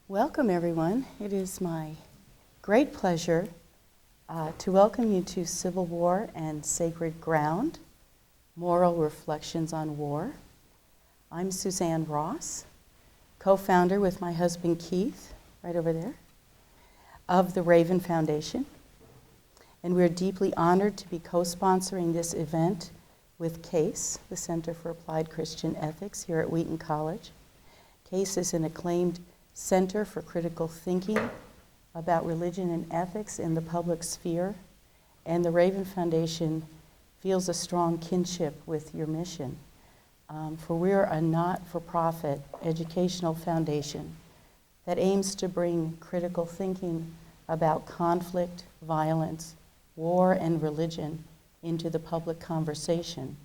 Welcome, everyone. It is my great pleasure to welcome you to Civil War and Sacred Ground, Moral Reflections on War. I'm Suzanne Ross, co-founder with my husband Keith, right over there, of the Raven Foundation. And we're deeply honored to be co-sponsoring this event with CACE, the Center for Applied Christian Ethics here at Wheaton College. CACE is an acclaimed center for critical thinking about religion and ethics in the public sphere, and the Raven Foundation feels a strong kinship with your mission. For we're a not-for-profit educational foundation that aims to bring critical thinking about conflict, violence, war, and religion into the public conversation.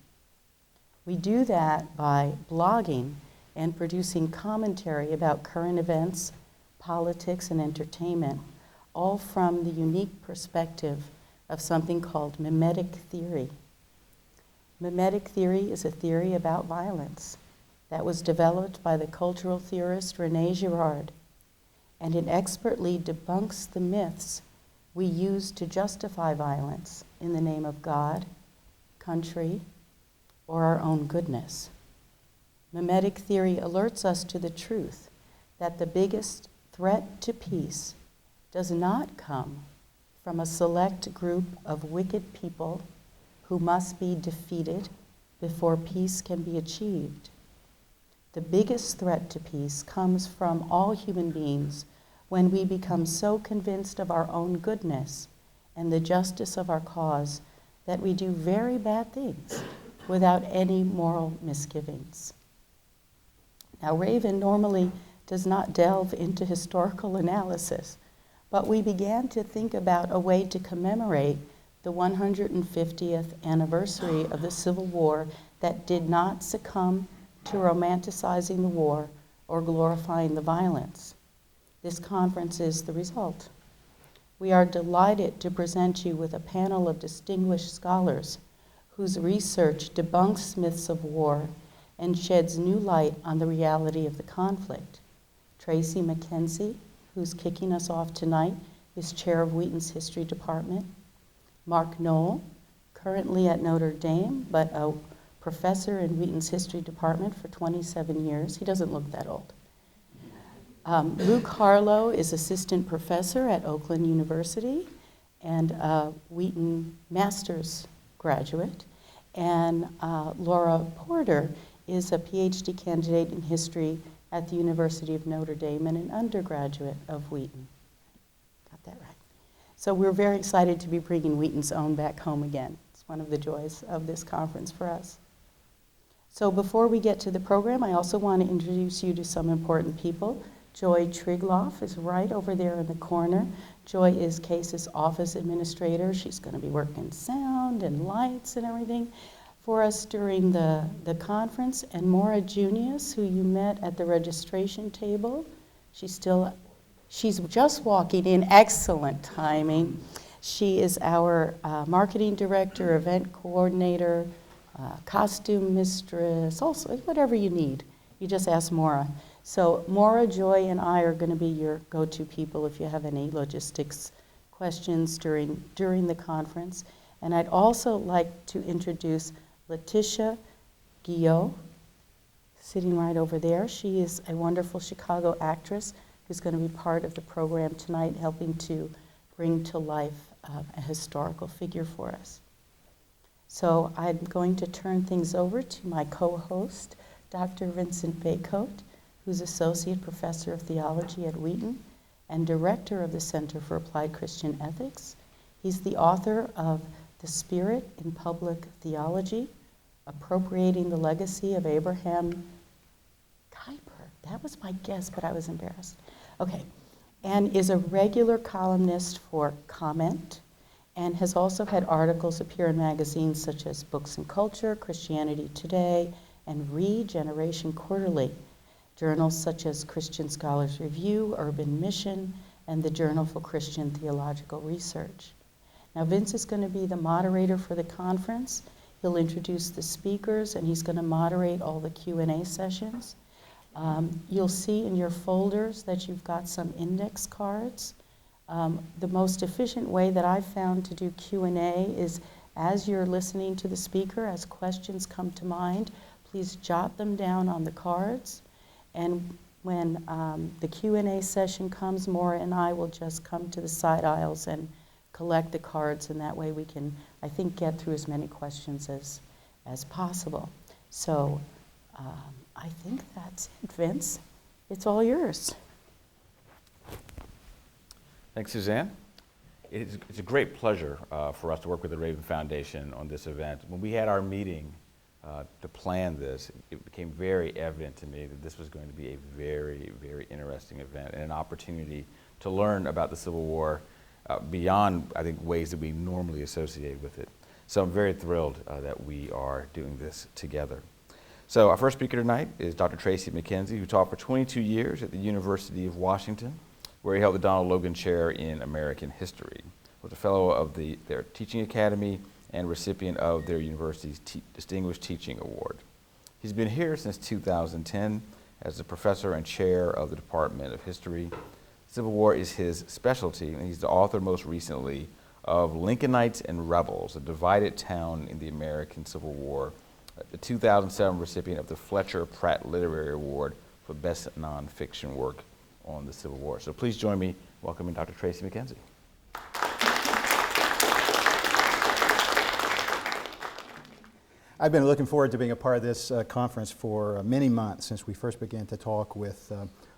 We do that by blogging and producing commentary about current events, politics, and entertainment, all from the unique perspective of something called mimetic theory. Mimetic theory is a theory about violence that was developed by the cultural theorist René Girard, and it expertly debunks the myths we use to justify violence in the name of God, country, or our own goodness. Mimetic theory alerts us to the truth that the biggest threat to peace does not come from a select group of wicked people who must be defeated before peace can be achieved. The biggest threat to peace comes from all human beings when we become so convinced of our own goodness and the justice of our cause that we do very bad things without any moral misgivings. Now, Raven normally does not delve into historical analysis, but we began to think about a way to commemorate the 150th anniversary of the Civil War that did not succumb to romanticizing the war or glorifying the violence. This conference is the result. We are delighted to present you with a panel of distinguished scholars whose research debunks myths of war and sheds new light on the reality of the conflict. Tracy McKenzie, who's kicking us off tonight, is chair of Wheaton's History Department. Mark Knoll, currently at Notre Dame, but a professor in Wheaton's History Department for 27 years. He doesn't look that old. Luke Harlow is assistant professor at Oakland University and a Wheaton master's graduate. And Laura Porter is a PhD candidate in history at the University of Notre Dame and an undergraduate of Wheaton. Got that right. So we're very excited to be bringing Wheaton's own back home again. It's one of the joys of this conference for us. So before we get to the program, I also want to introduce you to some important people. Joy Trigloff is right over there in the corner. Joy is CACE's office administrator. She's going to be working sound and lights and everything for us during the conference. And Maura Junius, who you met at the registration table, she's just walking in, excellent timing. She is our marketing director, event coordinator, costume mistress, also whatever you need. You just ask Maura. So Maura, Joy, and I are going to be your go-to people if you have any logistics questions during the conference. And I'd also like to introduce Letitia Guillot, sitting right over there. She is a wonderful Chicago actress who's going to be part of the program tonight, helping to bring to life a historical figure for us. So I'm going to turn things over to my co-host, Dr. Vincent Baycoat, who's Associate Professor of Theology at Wheaton and Director of the Center for Applied Christian Ethics. He's the author of The Spirit in Public Theology, Appropriating the Legacy of Abraham Kuyper. That was my guess, but I was embarrassed. Okay. And is a regular columnist for Comment, and has also had articles appear in magazines such as Books and Culture, Christianity Today, and Regeneration Quarterly, journals such as Christian Scholars Review, Urban Mission, and the Journal for Christian Theological Research. Now, Vince is going to be the moderator for the conference. He'll introduce the speakers, and he's going to moderate all the Q&A sessions. You'll see in your folders that you've got some index cards. The most efficient way that I've found to do Q&A is as you're listening to the speaker, as questions come to mind, please jot them down on the cards. And when the Q&A session comes, Maura and I will just come to the side aisles and collect the cards, and that way we can, I think, get through as many questions as possible. So I think that's it, Vince. It's all yours. Thanks, Suzanne. It's a great pleasure for us to work with the Raven Foundation on this event. When we had our meeting to plan this, it became very evident to me that this was going to be a very, very interesting event and an opportunity to learn about the Civil War beyond, I think, ways that we normally associate with it. So I'm very thrilled that we are doing this together. So our first speaker tonight is Dr. Tracy McKenzie, who taught for 22 years at the University of Washington, where he held the Donald Logan Chair in American History, was a fellow of their Teaching Academy and recipient of their university's Distinguished Teaching Award. He's been here since 2010 as a professor and chair of the Department of History. Civil War is his specialty, and he's the author most recently of Lincolnites and Rebels, a divided town in the American Civil War, the 2007 recipient of the Fletcher Pratt Literary Award for Best Nonfiction Work on the Civil War. So please join me in welcoming Dr. Tracy McKenzie. I've been looking forward to being a part of this conference for many months since we first began to talk with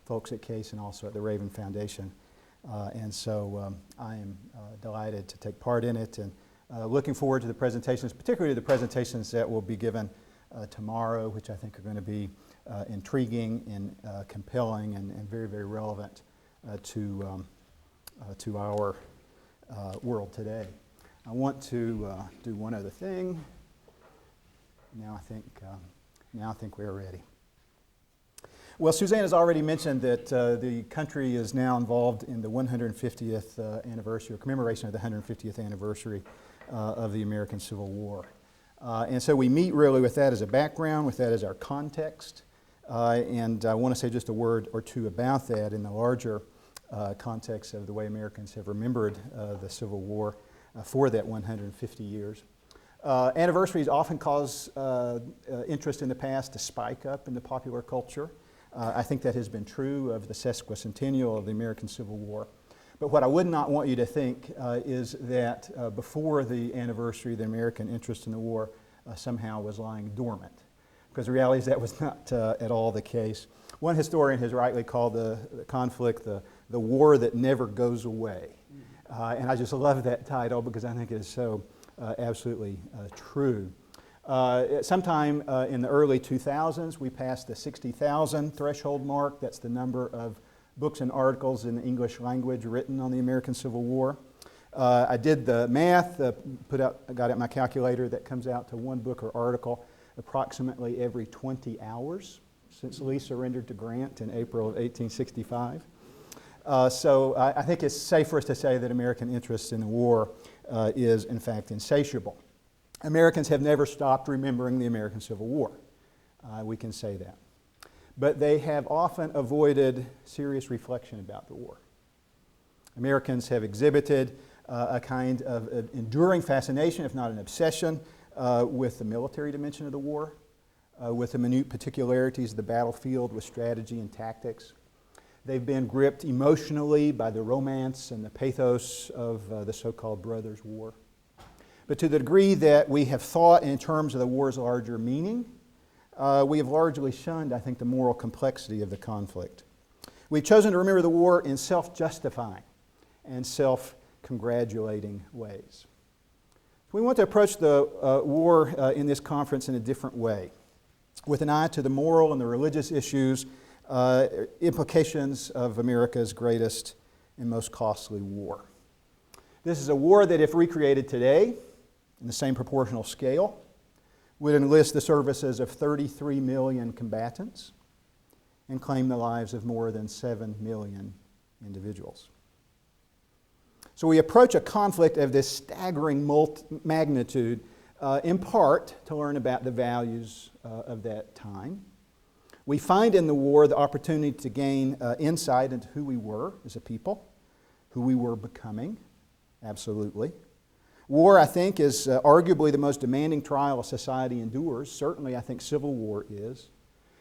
folks at CACE and also at the Raven Foundation. And so I am delighted to take part in it and looking forward to the presentations, particularly the presentations that will be given tomorrow, which I think are going to be intriguing and compelling and very, very relevant to our world today. I want to do one other thing. Now I think we're ready. Well, Suzanne has already mentioned that the country is now involved in the 150th anniversary, or commemoration of the 150th anniversary of the American Civil War. And so we meet really with that as a background, with that as our context. And I want to say just a word or two about that in the larger context of the way Americans have remembered the Civil War for that 150 years. Anniversaries often cause interest in the past to spike up in the popular culture. I think that has been true of the sesquicentennial of the American Civil War. But what I would not want you to think is that before the anniversary, the American interest in the war somehow was lying dormant, because the reality is that was not at all the case. One historian has rightly called the conflict the war that never goes away. And I just love that title because I think it is so absolutely true. Sometime in the early 2000s, we passed the 60,000 threshold mark. That's the number of books and articles in the English language written on the American Civil War. I did the math, got out my calculator. That comes out to one book or article approximately every 20 hours since Lee surrendered to Grant in April of 1865. So I think it's safe for us to say that American interest in the war is, in fact, insatiable. Americans have never stopped remembering the American Civil War. We can say that. But they have often avoided serious reflection about the war. Americans have exhibited a kind of enduring fascination, if not an obsession, with the military dimension of the war, with the minute particularities of the battlefield, with strategy and tactics. They've been gripped emotionally by the romance and the pathos of the so-called Brothers' War. But to the degree that we have thought in terms of the war's larger meaning, we have largely shunned, I think, the moral complexity of the conflict. We've chosen to remember the war in self-justifying and self-congratulating ways. We want to approach the war in this conference in a different way, with an eye to the moral and the religious issues, implications of America's greatest and most costly war. This is a war that, if recreated today in the same proportional scale, would enlist the services of 33 million combatants and claim the lives of more than 7 million individuals. So we approach a conflict of this staggering magnitude in part to learn about the values of that time, We find in the war the opportunity to gain insight into who we were as a people, who we were becoming, absolutely. War, I think, is arguably the most demanding trial a society endures. Certainly, I think civil war is.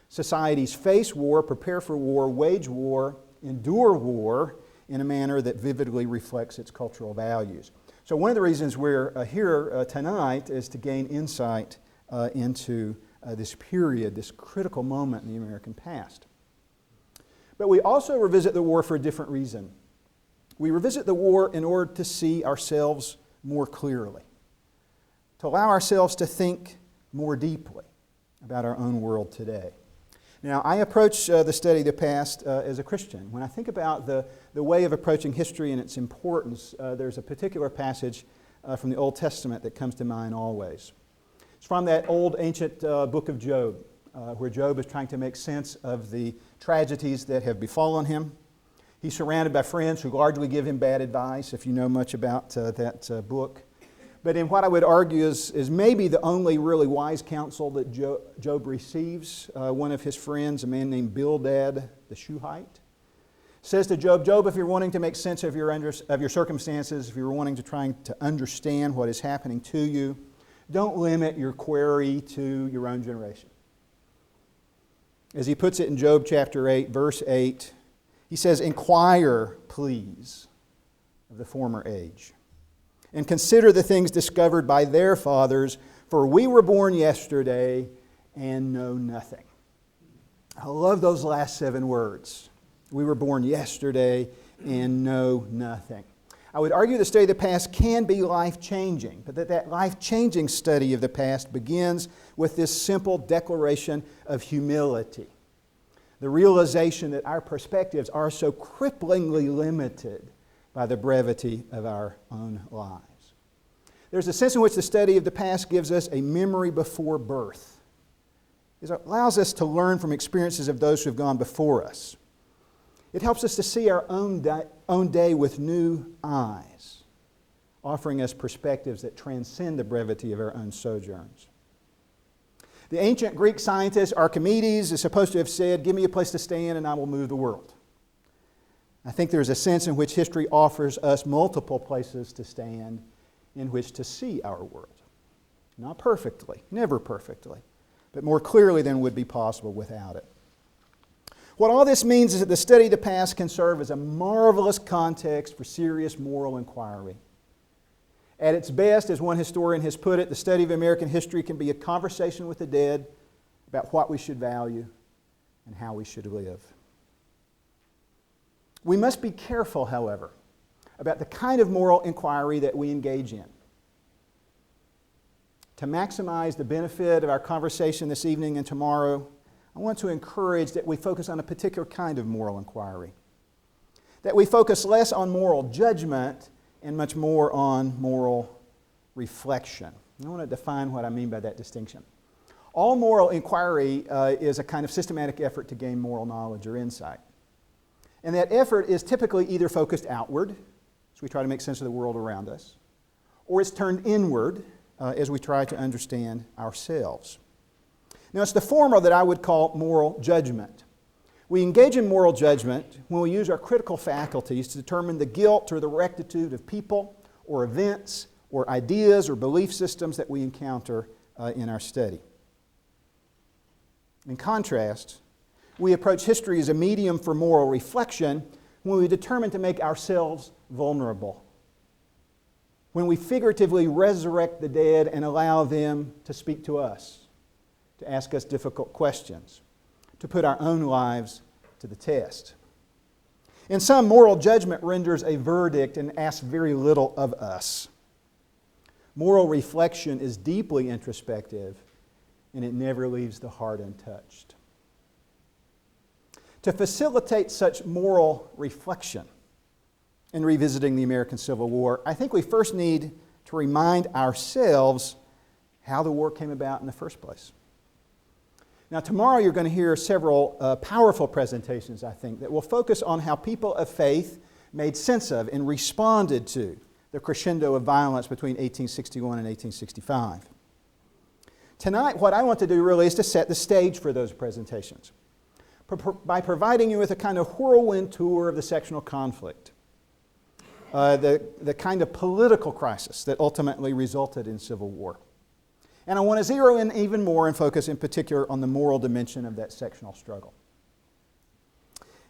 Societies face war, prepare for war, wage war, endure war in a manner that vividly reflects its cultural values. So one of the reasons we're here tonight is to gain insight into this period, this critical moment in the American past. But we also revisit the war for a different reason. We revisit the war in order to see ourselves more clearly, to allow ourselves to think more deeply about our own world today. Now, I approach the study of the past as a Christian. When I think about the way of approaching history and its importance, there's a particular passage from the Old Testament that comes to mind always. It's from that old ancient book of Job, where Job is trying to make sense of the tragedies that have befallen him. He's surrounded by friends who largely give him bad advice, if you know much about that book. But in what I would argue is maybe the only really wise counsel that Job receives, one of his friends, a man named Bildad the Shuhite, says to Job, Job, if you're wanting to make sense of your circumstances, if you're wanting to try to understand what is happening to you, don't limit your query to your own generation. As he puts it in Job chapter 8, verse 8, he says, inquire, please, of the former age, and consider the things discovered by their fathers, for we were born yesterday and know nothing. I love those last 7 words. We were born yesterday and know nothing. I would argue the study of the past can be life-changing, but that life-changing study of the past begins with this simple declaration of humility. The realization that our perspectives are so cripplingly limited by the brevity of our own lives. There's a sense in which the study of the past gives us a memory before birth. It allows us to learn from experiences of those who have gone before us. It helps us to see our own day with new eyes, offering us perspectives that transcend the brevity of our own sojourns. The ancient Greek scientist Archimedes is supposed to have said, give me a place to stand and I will move the world. I think there's a sense in which history offers us multiple places to stand in which to see our world. Not perfectly, never perfectly, but more clearly than would be possible without it. What all this means is that the study of the past can serve as a marvelous context for serious moral inquiry. At its best, as one historian has put it, the study of American history can be a conversation with the dead about what we should value and how we should live. We must be careful, however, about the kind of moral inquiry that we engage in. To maximize the benefit of our conversation this evening and tomorrow, I want to encourage that we focus on a particular kind of moral inquiry. That we focus less on moral judgment and much more on moral reflection. I want to define what I mean by that distinction. All moral inquiry is a kind of systematic effort to gain moral knowledge or insight. And that effort is typically either focused outward, as we try to make sense of the world around us, or it's turned inward as we try to understand ourselves. Now, it's the former that I would call moral judgment. We engage in moral judgment when we use our critical faculties to determine the guilt or the rectitude of people or events or ideas or belief systems that we encounter in our study. In contrast, we approach history as a medium for moral reflection when we determine to make ourselves vulnerable, when we figuratively resurrect the dead and allow them to speak to us, to ask us difficult questions, to put our own lives to the test. In some, moral judgment renders a verdict and asks very little of us. Moral reflection is deeply introspective, and it never leaves the heart untouched. To facilitate such moral reflection in revisiting the American Civil War, I think we first need to remind ourselves how the war came about in the first place. Now, tomorrow you're going to hear several powerful presentations, I think, that will focus on how people of faith made sense of and responded to the crescendo of violence between 1861 and 1865. Tonight, what I want to do really is to set the stage for those presentations. by providing you with a kind of whirlwind tour of the sectional conflict, the kind of political crisis that ultimately resulted in civil war. And I want to zero in even more and focus in particular on the moral dimension of that sectional struggle.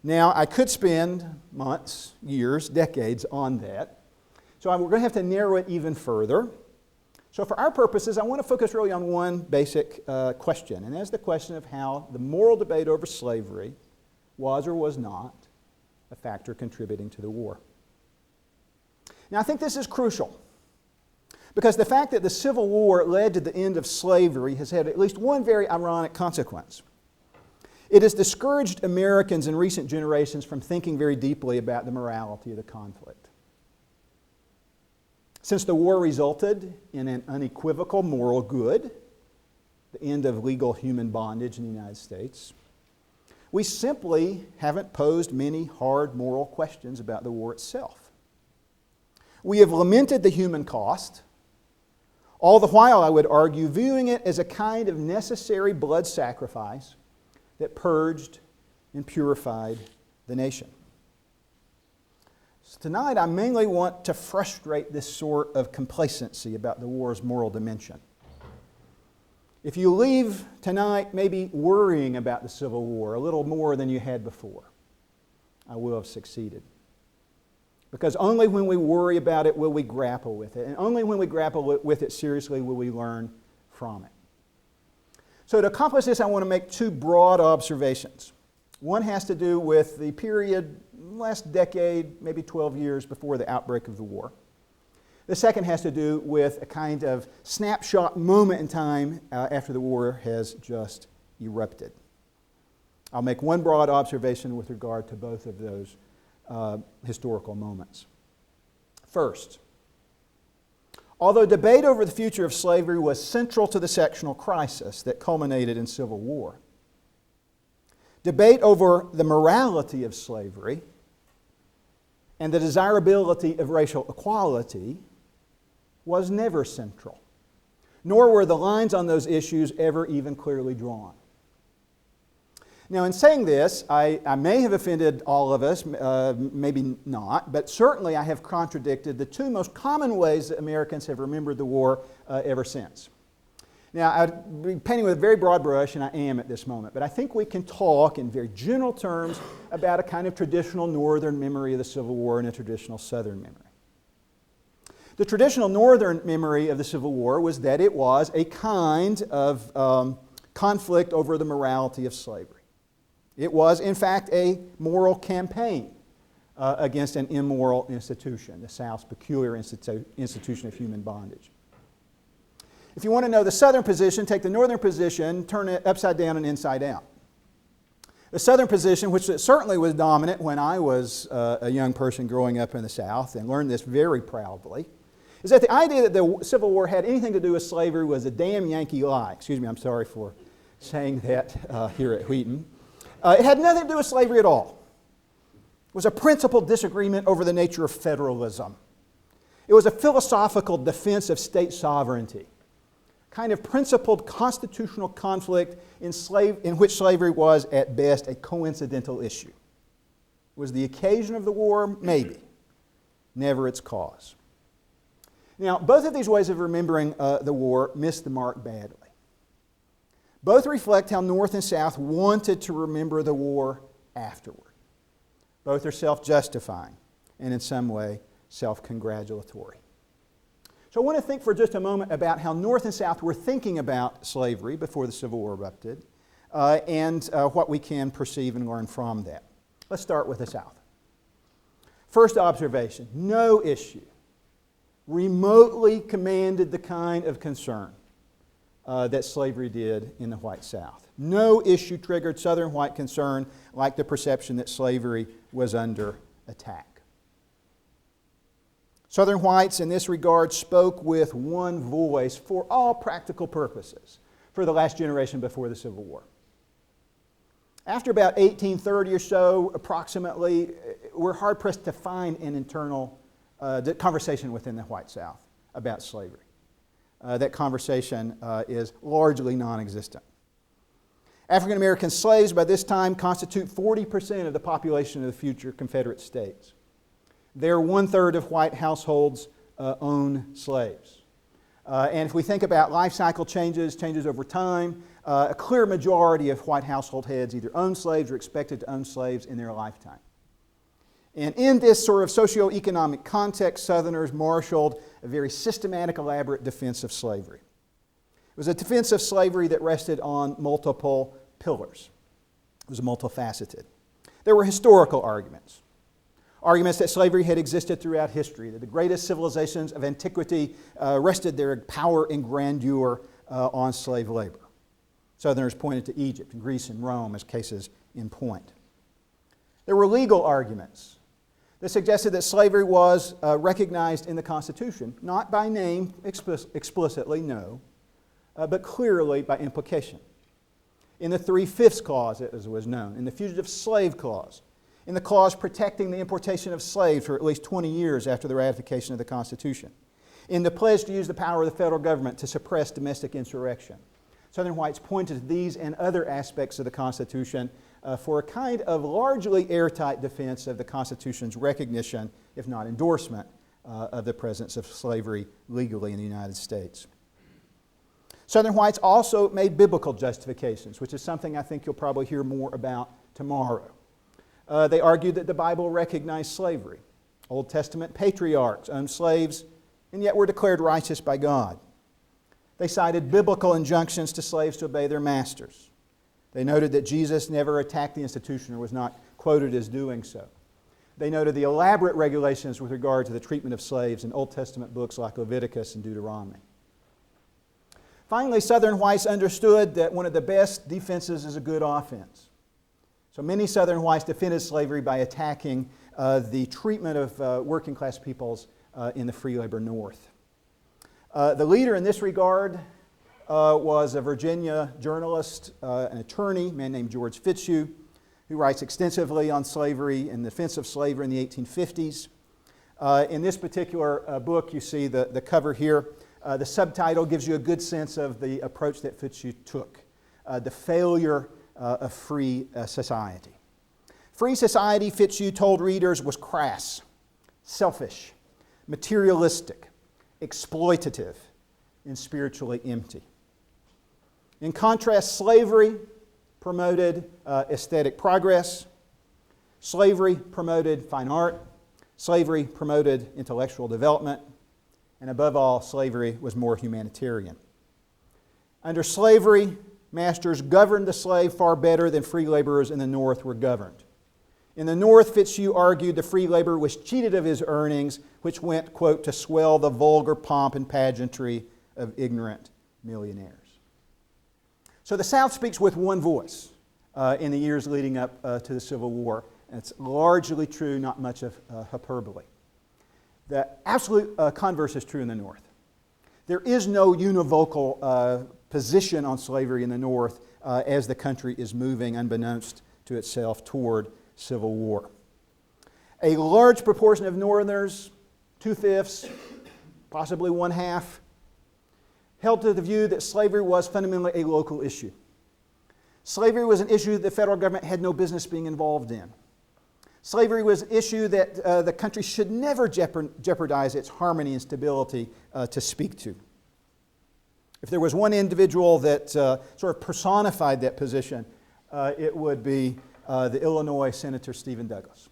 Now, I could spend months, years, decades on that, so we're going to have to narrow it even further. So for our purposes, I want to focus really on one basic question, and that's the question of how the moral debate over slavery was or was not a factor contributing to the war. Now, I think this is crucial, because the fact that the Civil War led to the end of slavery has had at least one very ironic consequence. It has discouraged Americans in recent generations from thinking very deeply about the morality of the conflict. Since the war resulted in an unequivocal moral good, the end of legal human bondage in the United States, we simply haven't posed many hard moral questions about the war itself. We have lamented the human cost, all the while, I would argue, viewing it as a kind of necessary blood sacrifice that purged and purified the nation. So tonight, I mainly want to frustrate this sort of complacency about the war's moral dimension. If you leave tonight maybe worrying about the Civil War a little more than you had before, I will have succeeded. Because only when we worry about it will we grapple with it. And only when we grapple with it seriously will we learn from it. So to accomplish this, I want to make two broad observations. One has to do with the period, last decade, maybe 12 years before the outbreak of the war. The second has to do with a kind of snapshot moment in time after the war has just erupted. I'll make one broad observation with regard to both of those historical moments. First, although debate over the future of slavery was central to the sectional crisis that culminated in civil war, debate over the morality of slavery and the desirability of racial equality was never central, nor were the lines on those issues ever even clearly drawn. Now, in saying this, I may have offended all of us, maybe not, but certainly I have contradicted the two most common ways that Americans have remembered the war ever since. Now, I'd be painting with a very broad brush, and I am at this moment, but I think we can talk in very general terms about a kind of traditional Northern memory of the Civil War and a traditional Southern memory. The traditional Northern memory of the Civil War was that it was a kind of conflict over the morality of slavery. It was, in fact, a moral campaign against an immoral institution, the South's peculiar institution of human bondage. If you want to know the Southern position, take the Northern position, turn it upside down and inside out. The Southern position, which certainly was dominant when I was a young person growing up in the South, and learned this very proudly, is that the idea that the Civil War had anything to do with slavery was a damn Yankee lie. Excuse me, I'm sorry for saying that here at Wheaton. It had nothing to do with slavery at all. It was a principled disagreement over the nature of federalism. It was a philosophical defense of state sovereignty, kind of principled constitutional conflict in which slavery was, at best, a coincidental issue. Was the occasion of the war? Maybe. Never its cause. Now, both of these ways of remembering the war missed the mark badly. Both reflect how North and South wanted to remember the war afterward. Both are self-justifying and in some way self-congratulatory. So I want to think for just a moment about how North and South were thinking about slavery before the Civil War erupted and what we can perceive and learn from that. Let's start with the South. First observation, no issue remotely commanded the kind of concern that slavery did in the white South. No issue triggered Southern white concern like the perception that slavery was under attack. Southern whites in this regard spoke with one voice for all practical purposes for the last generation before the Civil War. After about 1830 or so, approximately, we're hard-pressed to find an internal conversation within the white South about slavery. That conversation is largely non-existent. African American slaves by this time constitute 40% of the population of the future Confederate States. They're 1/3 of white households own slaves. And if we think about life cycle changes over time, a clear majority of white household heads either own slaves or expected to own slaves in their lifetime. And in this sort of socioeconomic context, Southerners marshaled a very systematic, elaborate defense of slavery. It was a defense of slavery that rested on multiple pillars. It was multifaceted. There were historical arguments. Arguments that slavery had existed throughout history, that the greatest civilizations of antiquity rested their power and grandeur on slave labor. Southerners pointed to Egypt and Greece and Rome as cases in point. There were legal arguments that suggested that slavery was recognized in the Constitution, not by name explicitly, no, but clearly by implication. In the 3/5 Clause, as was known, in the Fugitive Slave Clause, in the clause protecting the importation of slaves for at least 20 years after the ratification of the Constitution, in the pledge to use the power of the federal government to suppress domestic insurrection. Southern whites pointed to these and other aspects of the Constitution for a kind of largely airtight defense of the Constitution's recognition, if not endorsement, of the presence of slavery legally in the United States. Southern whites also made biblical justifications, which is something I think you'll probably hear more about tomorrow. They argued that the Bible recognized slavery. Old Testament patriarchs owned slaves and yet were declared righteous by God. They cited biblical injunctions to slaves to obey their masters. They noted that Jesus never attacked the institution or was not quoted as doing so. They noted the elaborate regulations with regard to the treatment of slaves in Old Testament books like Leviticus and Deuteronomy. Finally, Southern whites understood that one of the best defenses is a good offense. So many Southern whites defended slavery by attacking the treatment of working class peoples in the free labor North. The leader in this regard was a Virginia journalist, an attorney, a man named George Fitzhugh, who writes extensively on slavery and the defense of slavery in the 1850s. In this particular book, you see the cover here. The subtitle gives you a good sense of the approach that Fitzhugh took, the failure of free society. Free society, Fitzhugh told readers, was crass, selfish, materialistic, exploitative, and spiritually empty. In contrast, slavery promoted aesthetic progress. Slavery promoted fine art. Slavery promoted intellectual development. And above all, slavery was more humanitarian. Under slavery, masters governed the slave far better than free laborers in the North were governed. In the North, Fitzhugh argued the free laborer was cheated of his earnings, which went, quote, to swell the vulgar pomp and pageantry of ignorant millionaires. So the South speaks with one voice in the years leading up to the Civil War. And it's largely true, not much of hyperbole. The absolute converse is true in the North. There is no univocal position on slavery in the North as the country is moving, unbeknownst to itself, toward civil war. A large proportion of Northerners, 2/5, possibly 1/2, held to the view that slavery was fundamentally a local issue. Slavery was an issue that the federal government had no business being involved in. Slavery was an issue that the country should never jeopardize its harmony and stability to speak to. If there was one individual that sort of personified that position, it would be the Illinois Senator Stephen Douglas.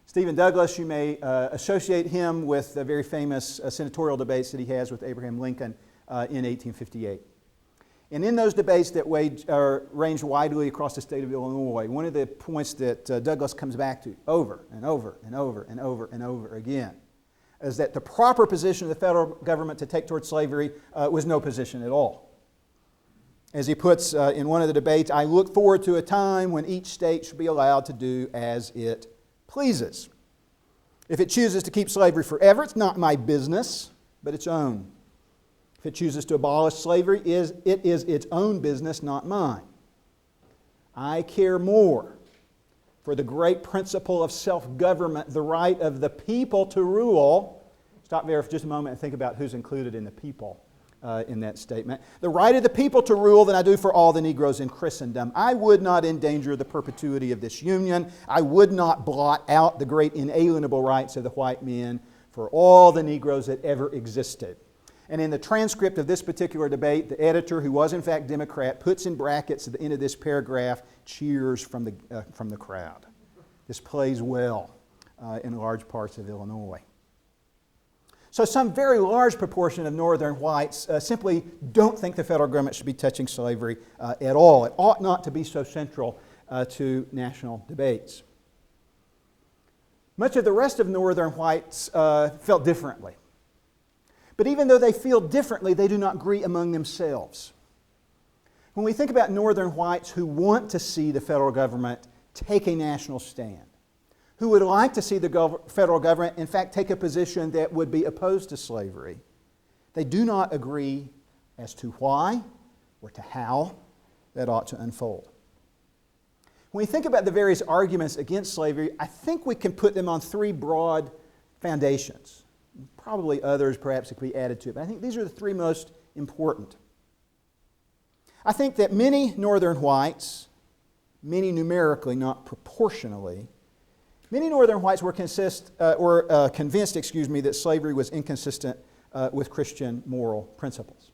Stephen Douglas, you may associate him with the very famous senatorial debates that he has with Abraham Lincoln in 1858. And in those debates that ranged widely across the state of Illinois, one of the points that Douglas comes back to over and over and over and over and over again is that the proper position of the federal government to take towards slavery was no position at all. As he puts in one of the debates, I look forward to a time when each state should be allowed to do as it pleases. If it chooses to keep slavery forever, it's not my business, but its own. If it chooses to abolish slavery, it is its own business, not mine. I care more for the great principle of self-government, the right of the people to rule. Stop there for just a moment and think about who's included in the people in that statement. The right of the people to rule than I do for all the Negroes in Christendom. I would not endanger the perpetuity of this union. I would not blot out the great inalienable rights of the white men for all the Negroes that ever existed. And in the transcript of this particular debate, the editor, who was in fact Democrat, puts in brackets at the end of this paragraph, cheers from the crowd. This plays well in large parts of Illinois. So some very large proportion of Northern whites simply don't think the federal government should be touching slavery at all. It ought not to be so central to national debates. Much of the rest of Northern whites felt differently. But even though they feel differently, they do not agree among themselves. When we think about Northern whites who want to see the federal government take a national stand, who would like to see the federal government, in fact, take a position that would be opposed to slavery, they do not agree as to why or to how that ought to unfold. When we think about the various arguments against slavery, I think we can put them on three broad foundations. Probably others perhaps could be added to it, but I think these are the three most important. I think that many Northern whites, many numerically, not proportionally, many Northern whites were convinced that slavery was inconsistent with Christian moral principles.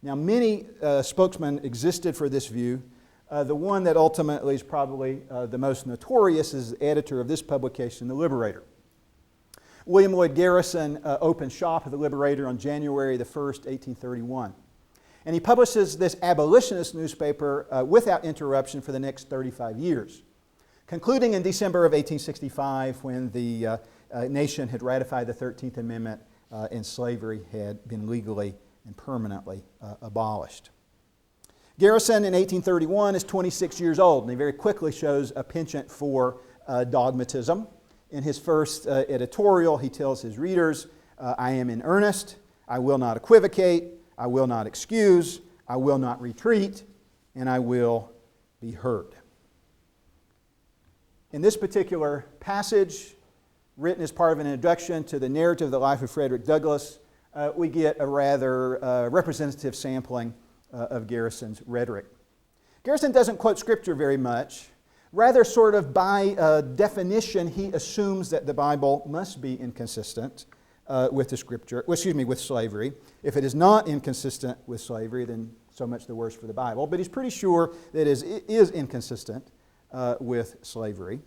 Now, many spokesmen existed for this view. The one that ultimately is probably the most notorious is the editor of this publication, The Liberator. William Lloyd Garrison opened shop at The Liberator on January the 1st, 1831. And he publishes this abolitionist newspaper without interruption for the next 35 years, concluding in December of 1865 when the nation had ratified the 13th Amendment and slavery had been legally and permanently abolished. Garrison in 1831 is 26 years old, and he very quickly shows a penchant for dogmatism. In his first editorial, he tells his readers, I am in earnest, I will not equivocate, I will not excuse, I will not retreat, and I will be heard. In this particular passage, written as part of an introduction to the narrative of the life of Frederick Douglass, we get a rather representative sampling of Garrison's rhetoric. Garrison doesn't quote Scripture very much. Rather, sort of by definition, he assumes that the Bible must be inconsistent with the Scripture, with slavery. If it is not inconsistent with slavery, then so much the worse for the Bible. But he's pretty sure that it is inconsistent with slavery.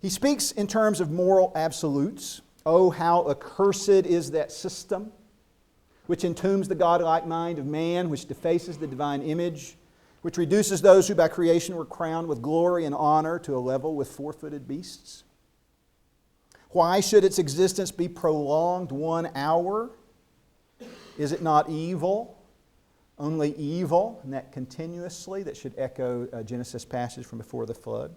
He speaks in terms of moral absolutes. Oh, how accursed is that system which entombs the godlike mind of man, which defaces the divine image, which reduces those who by creation were crowned with glory and honor to a level with four-footed beasts? Why should its existence be prolonged 1 hour? Is it not evil? Only evil, and that continuously, that should echo a Genesis passage from before the flood.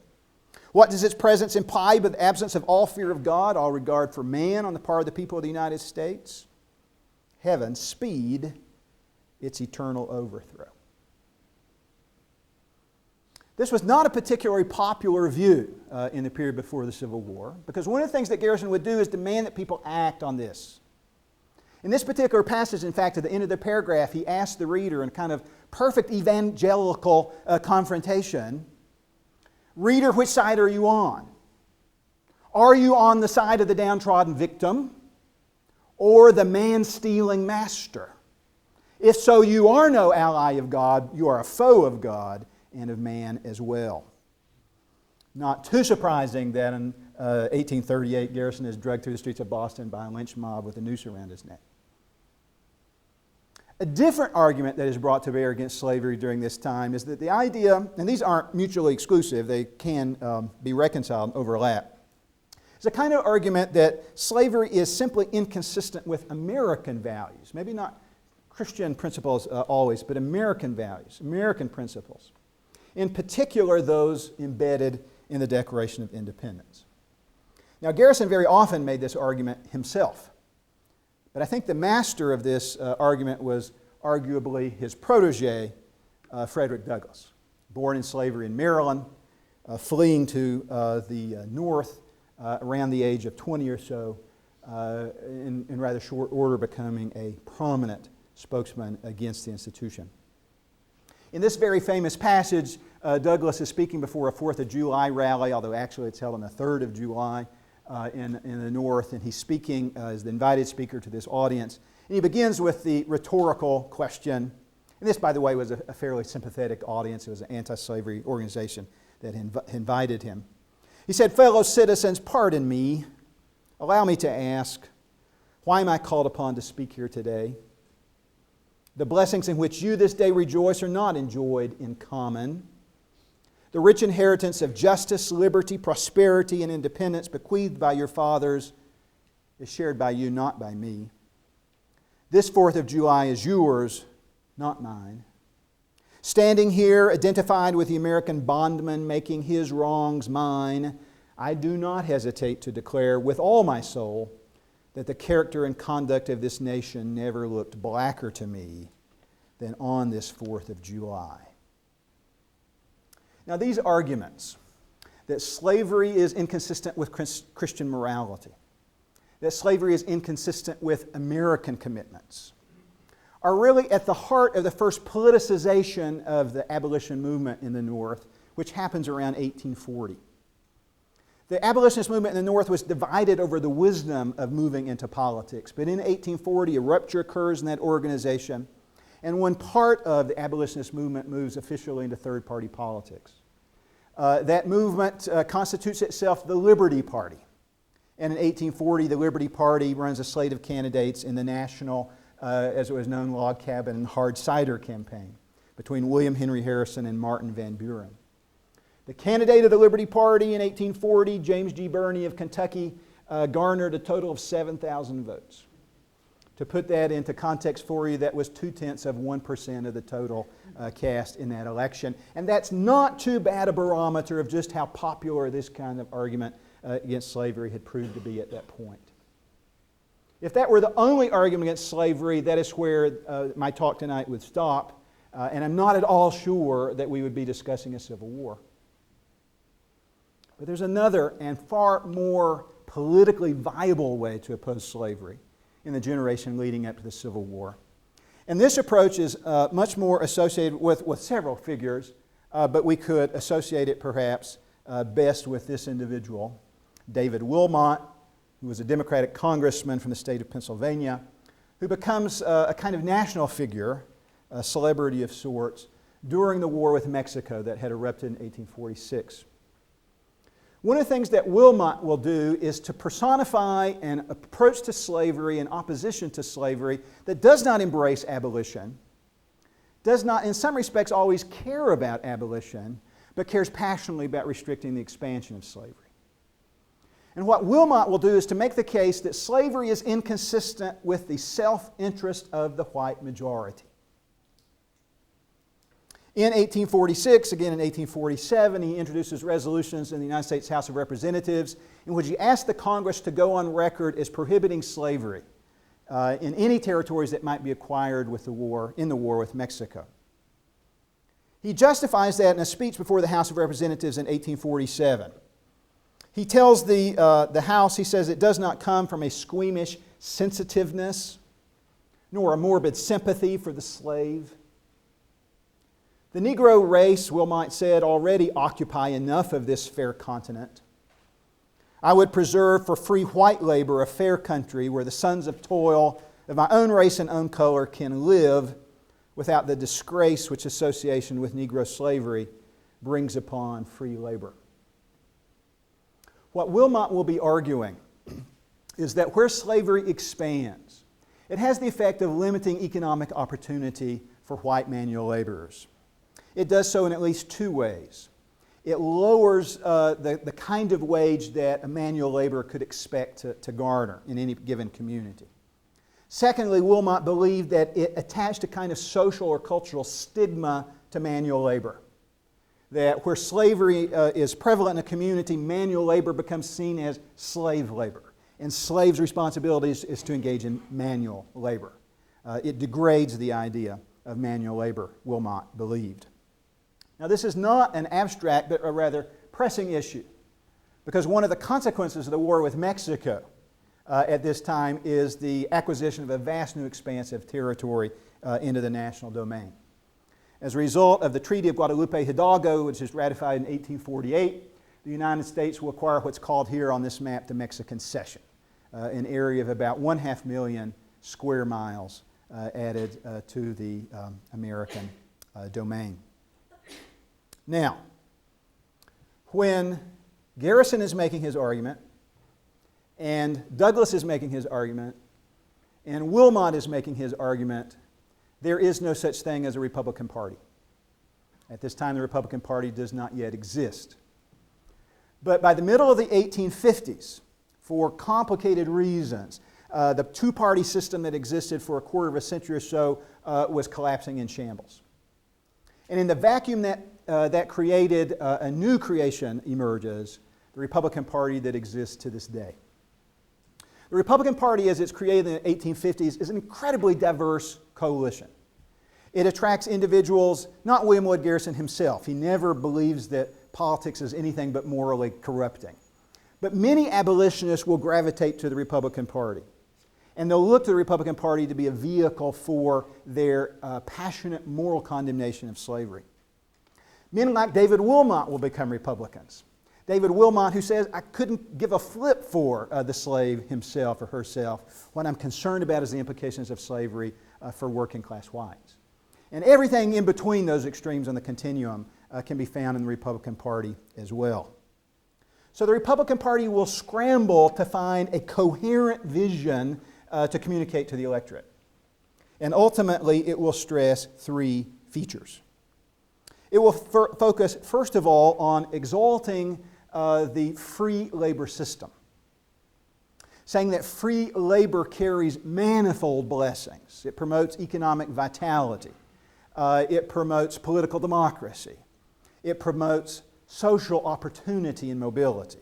What does its presence imply but the absence of all fear of God, all regard for man on the part of the people of the United States? Heaven, speed its eternal overthrow. This was not a particularly popular view in the period before the Civil War, because one of the things that Garrison would do is demand that people act on this. In this particular passage, in fact, at the end of the paragraph, he asked the reader in kind of perfect evangelical confrontation, reader, which side are you on? Are you on the side of the downtrodden victim or the man-stealing master? If so, you are no ally of God, you are a foe of God and of man as well. Not too surprising that in 1838, Garrison is dragged through the streets of Boston by a lynch mob with a noose around his neck. A different argument that is brought to bear against slavery during this time is that the idea, and these aren't mutually exclusive, they can be reconciled and overlap. It's a kind of argument that slavery is simply inconsistent with American values. Maybe not Christian principles always, but American values, American principles. In particular, those embedded in the Declaration of Independence. Now, Garrison very often made this argument himself. But I think the master of this argument was arguably his protege, Frederick Douglass, born in slavery in Maryland, fleeing to the north around the age of 20 or so, in rather short order becoming a prominent spokesman against the institution. In this very famous passage, Douglas is speaking before a 4th of July rally, although actually it's held on the 3rd of July in the North, and he's speaking as the invited speaker to this audience. And he begins with the rhetorical question, and this, by the way, was a fairly sympathetic audience. It was an anti-slavery organization that invited him. He said, "Fellow citizens, pardon me. Allow me to ask, why am I called upon to speak here today? The blessings in which you this day rejoice are not enjoyed in common. The rich inheritance of justice, liberty, prosperity, and independence bequeathed by your fathers is shared by you, not by me. This 4th of July is yours, not mine. Standing here, identified with the American bondman, making his wrongs mine, I do not hesitate to declare with all my soul that the character and conduct of this nation never looked blacker to me than on this 4th of July." Now, these arguments that slavery is inconsistent with Christian morality, that slavery is inconsistent with American commitments, are really at the heart of the first politicization of the abolition movement in the North, which happens around 1840. The abolitionist movement in the North was divided over the wisdom of moving into politics, but in 1840 a rupture occurs in that organization, and one part of the abolitionist movement moves officially into third-party politics. That movement constitutes itself the Liberty Party, and in 1840 the Liberty Party runs a slate of candidates in the national, as it was known, log cabin and hard cider campaign between William Henry Harrison and Martin Van Buren. The candidate of the Liberty Party in 1840, James G. Birney of Kentucky, garnered a total of 7,000 votes. To put that into context for you, that was 0.2% of the total cast in that election. And that's not too bad a barometer of just how popular this kind of argument against slavery had proved to be at that point. If that were the only argument against slavery, that is where my talk tonight would stop. And I'm not at all sure that we would be discussing a civil war. But there's another and far more politically viable way to oppose slavery in the generation leading up to the Civil War. And this approach is much more associated with several figures, but we could associate it perhaps best with this individual, David Wilmot, who was a Democratic congressman from the state of Pennsylvania, who becomes a kind of national figure, a celebrity of sorts, during the war with Mexico that had erupted in 1846. One of the things that Wilmot will do is to personify an approach to slavery and opposition to slavery that does not embrace abolition, does not, in some respects, always care about abolition, but cares passionately about restricting the expansion of slavery. And what Wilmot will do is to make the case that slavery is inconsistent with the self-interest of the white majority. In 1846, again in 1847, he introduces resolutions in the United States House of Representatives in which he asks the Congress to go on record as prohibiting slavery in any territories that might be acquired with the war with Mexico. He justifies that in a speech before the House of Representatives in 1847. He tells the House, he says, it does not come from a squeamish sensitiveness nor a morbid sympathy for the slave. The Negro race, Wilmot said, already occupy enough of this fair continent. I would preserve for free white labor a fair country where the sons of toil of my own race and own color can live without the disgrace which association with Negro slavery brings upon free labor. What Wilmot will be arguing is that where slavery expands, it has the effect of limiting economic opportunity for white manual laborers. It does so in at least two ways. It lowers the kind of wage that a manual laborer could expect to garner in any given community. Secondly, Wilmot believed that it attached a kind of social or cultural stigma to manual labor. That where slavery is prevalent in a community, manual labor becomes seen as slave labor. And slaves' responsibility is to engage in manual labor. It degrades the idea of manual labor, Wilmot believed. Now, this is not an abstract, but a rather pressing issue, because one of the consequences of the war with Mexico at this time is the acquisition of a vast new expanse of territory into the national domain. As a result of the Treaty of Guadalupe Hidalgo, which was ratified in 1848, the United States will acquire what's called here on this map the Mexican Cession, an area of about 1/2 million square miles added to the American domain. Now, when Garrison is making his argument, and Douglas is making his argument, and Wilmot is making his argument, there is no such thing as a Republican Party. At this time, the Republican Party does not yet exist. But by the middle of the 1850s, for complicated reasons, the two-party system that existed for a quarter of a century or so was collapsing in shambles. And in the vacuum that created a new creation emerges, the Republican Party that exists to this day. The Republican Party, as it's created in the 1850s, is an incredibly diverse coalition. It attracts individuals, not William Lloyd Garrison himself. He never believes that politics is anything but morally corrupting. But many abolitionists will gravitate to the Republican Party. And they'll look to the Republican Party to be a vehicle for their passionate moral condemnation of slavery. Men like David Wilmot will become Republicans. David Wilmot, who says, I couldn't give a flip for the slave himself or herself. What I'm concerned about is the implications of slavery for working class whites. And everything in between those extremes on the continuum can be found in the Republican Party as well. So the Republican Party will scramble to find a coherent vision to communicate to the electorate. And ultimately, it will stress three features. It will focus, first of all, on exalting the free labor system, saying that free labor carries manifold blessings. It promotes economic vitality. It promotes political democracy. It promotes social opportunity and mobility.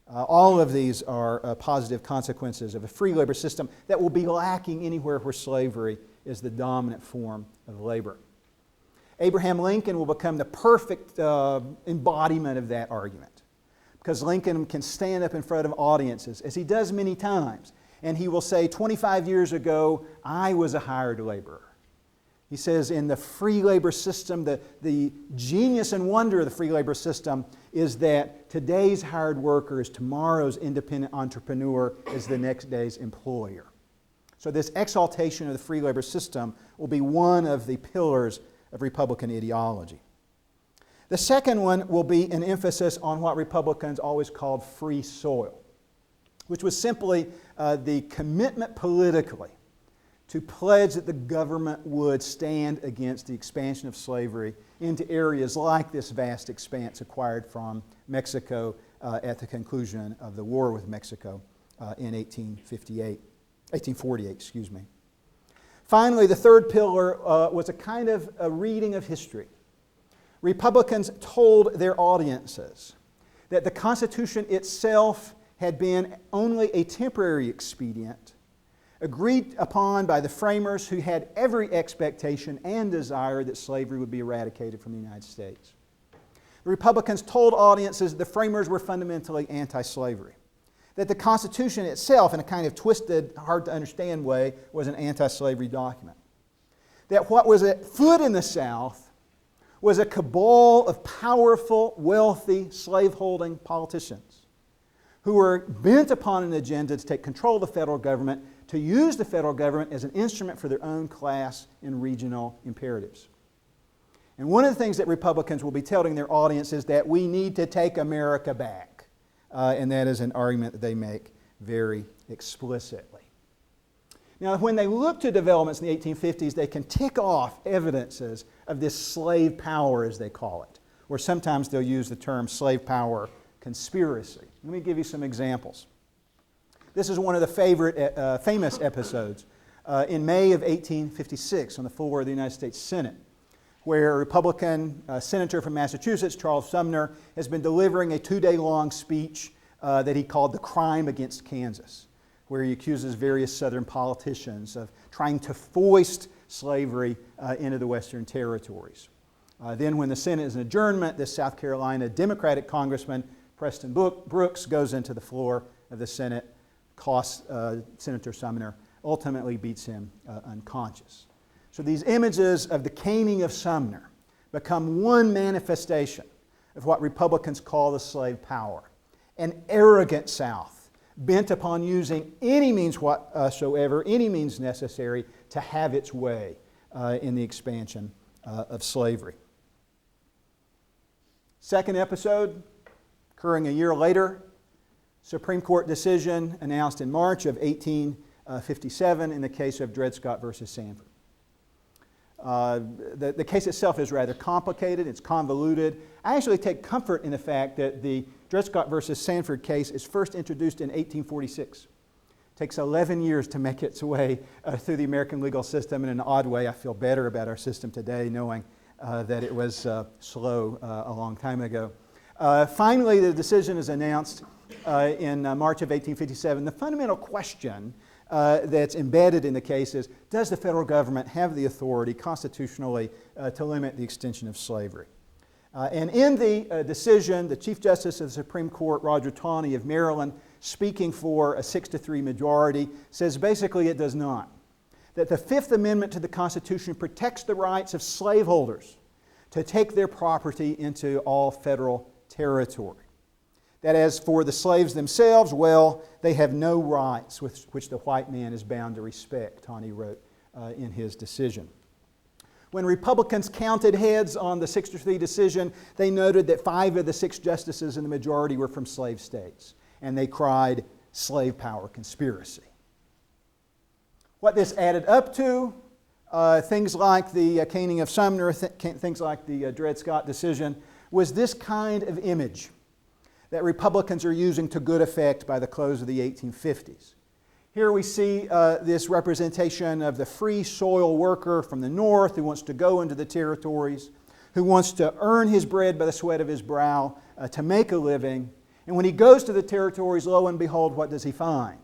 All of these are positive consequences of a free labor system that will be lacking anywhere where slavery is the dominant form of labor. Abraham Lincoln will become the perfect embodiment of that argument, because Lincoln can stand up in front of audiences, as he does many times, and he will say, 25 years ago, I was a hired laborer. He says in the free labor system, the genius and wonder of the free labor system is that today's hired worker is tomorrow's independent entrepreneur, is the next day's employer. So this exaltation of the free labor system will be one of the pillars of Republican ideology. The second one will be an emphasis on what Republicans always called free soil, which was simply the commitment politically to pledge that the government would stand against the expansion of slavery into areas like this vast expanse acquired from Mexico at the conclusion of the war with Mexico in 1848. Finally, the third pillar was a kind of a reading of history. Republicans told their audiences that the Constitution itself had been only a temporary expedient, agreed upon by the framers who had every expectation and desire that slavery would be eradicated from the United States. The Republicans told audiences that the framers were fundamentally anti-slavery, that the Constitution itself, in a kind of twisted, hard-to-understand way, was an anti-slavery document, that what was at foot in the South was a cabal of powerful, wealthy, slaveholding politicians who were bent upon an agenda to take control of the federal government, to use the federal government as an instrument for their own class and regional imperatives. And one of the things that Republicans will be telling their audience is that we need to take America back. And that is an argument that they make very explicitly. Now, when they look to developments in the 1850s, they can tick off evidences of this slave power, as they call it, or sometimes they'll use the term slave power conspiracy. Let me give you some examples. This is one of the famous episodes in May of 1856 on the floor of the United States Senate, where a Republican senator from Massachusetts, Charles Sumner, has been delivering a 2-day-long speech that he called The Crime Against Kansas, where he accuses various Southern politicians of trying to foist slavery into the Western territories. Then when the Senate is in adjournment, this South Carolina Democratic Congressman, Preston Brooks, goes into the floor of the Senate, costs Senator Sumner, ultimately beats him unconscious. So these images of the caning of Sumner become one manifestation of what Republicans call the slave power, an arrogant South bent upon using any means whatsoever, any means necessary to have its way in the expansion of slavery. Second episode, occurring a year later, Supreme Court decision announced in March of 1857 in the case of Dred Scott versus Sanford. The case itself is rather complicated, it's convoluted. I actually take comfort in the fact that the Dred Scott versus Sanford case is first introduced in 1846. It takes 11 years to make its way through the American legal system. In an odd way, I feel better about our system today, knowing that it was slow a long time ago. Finally, the decision is announced in March of 1857. The fundamental question that's embedded in the case is, does the federal government have the authority constitutionally to limit the extension of slavery? And in the decision, the Chief Justice of the Supreme Court, Roger Taney of Maryland, speaking for a 6-3 majority, says basically it does not. That the Fifth Amendment to the Constitution protects the rights of slaveholders to take their property into all federal territory. That as for the slaves themselves, well, they have no rights which the white man is bound to respect, Taney wrote in his decision. When Republicans counted heads on the 6-3 decision, they noted that 5 of the 6 justices in the majority were from slave states, and they cried, slave power conspiracy. What this added up to, things like the caning of Sumner, things like the Dred Scott decision, was this kind of image that Republicans are using to good effect by the close of the 1850s. Here we see this representation of the free soil worker from the North who wants to go into the territories, who wants to earn his bread by the sweat of his brow to make a living. And when he goes to the territories, lo and behold, what does he find?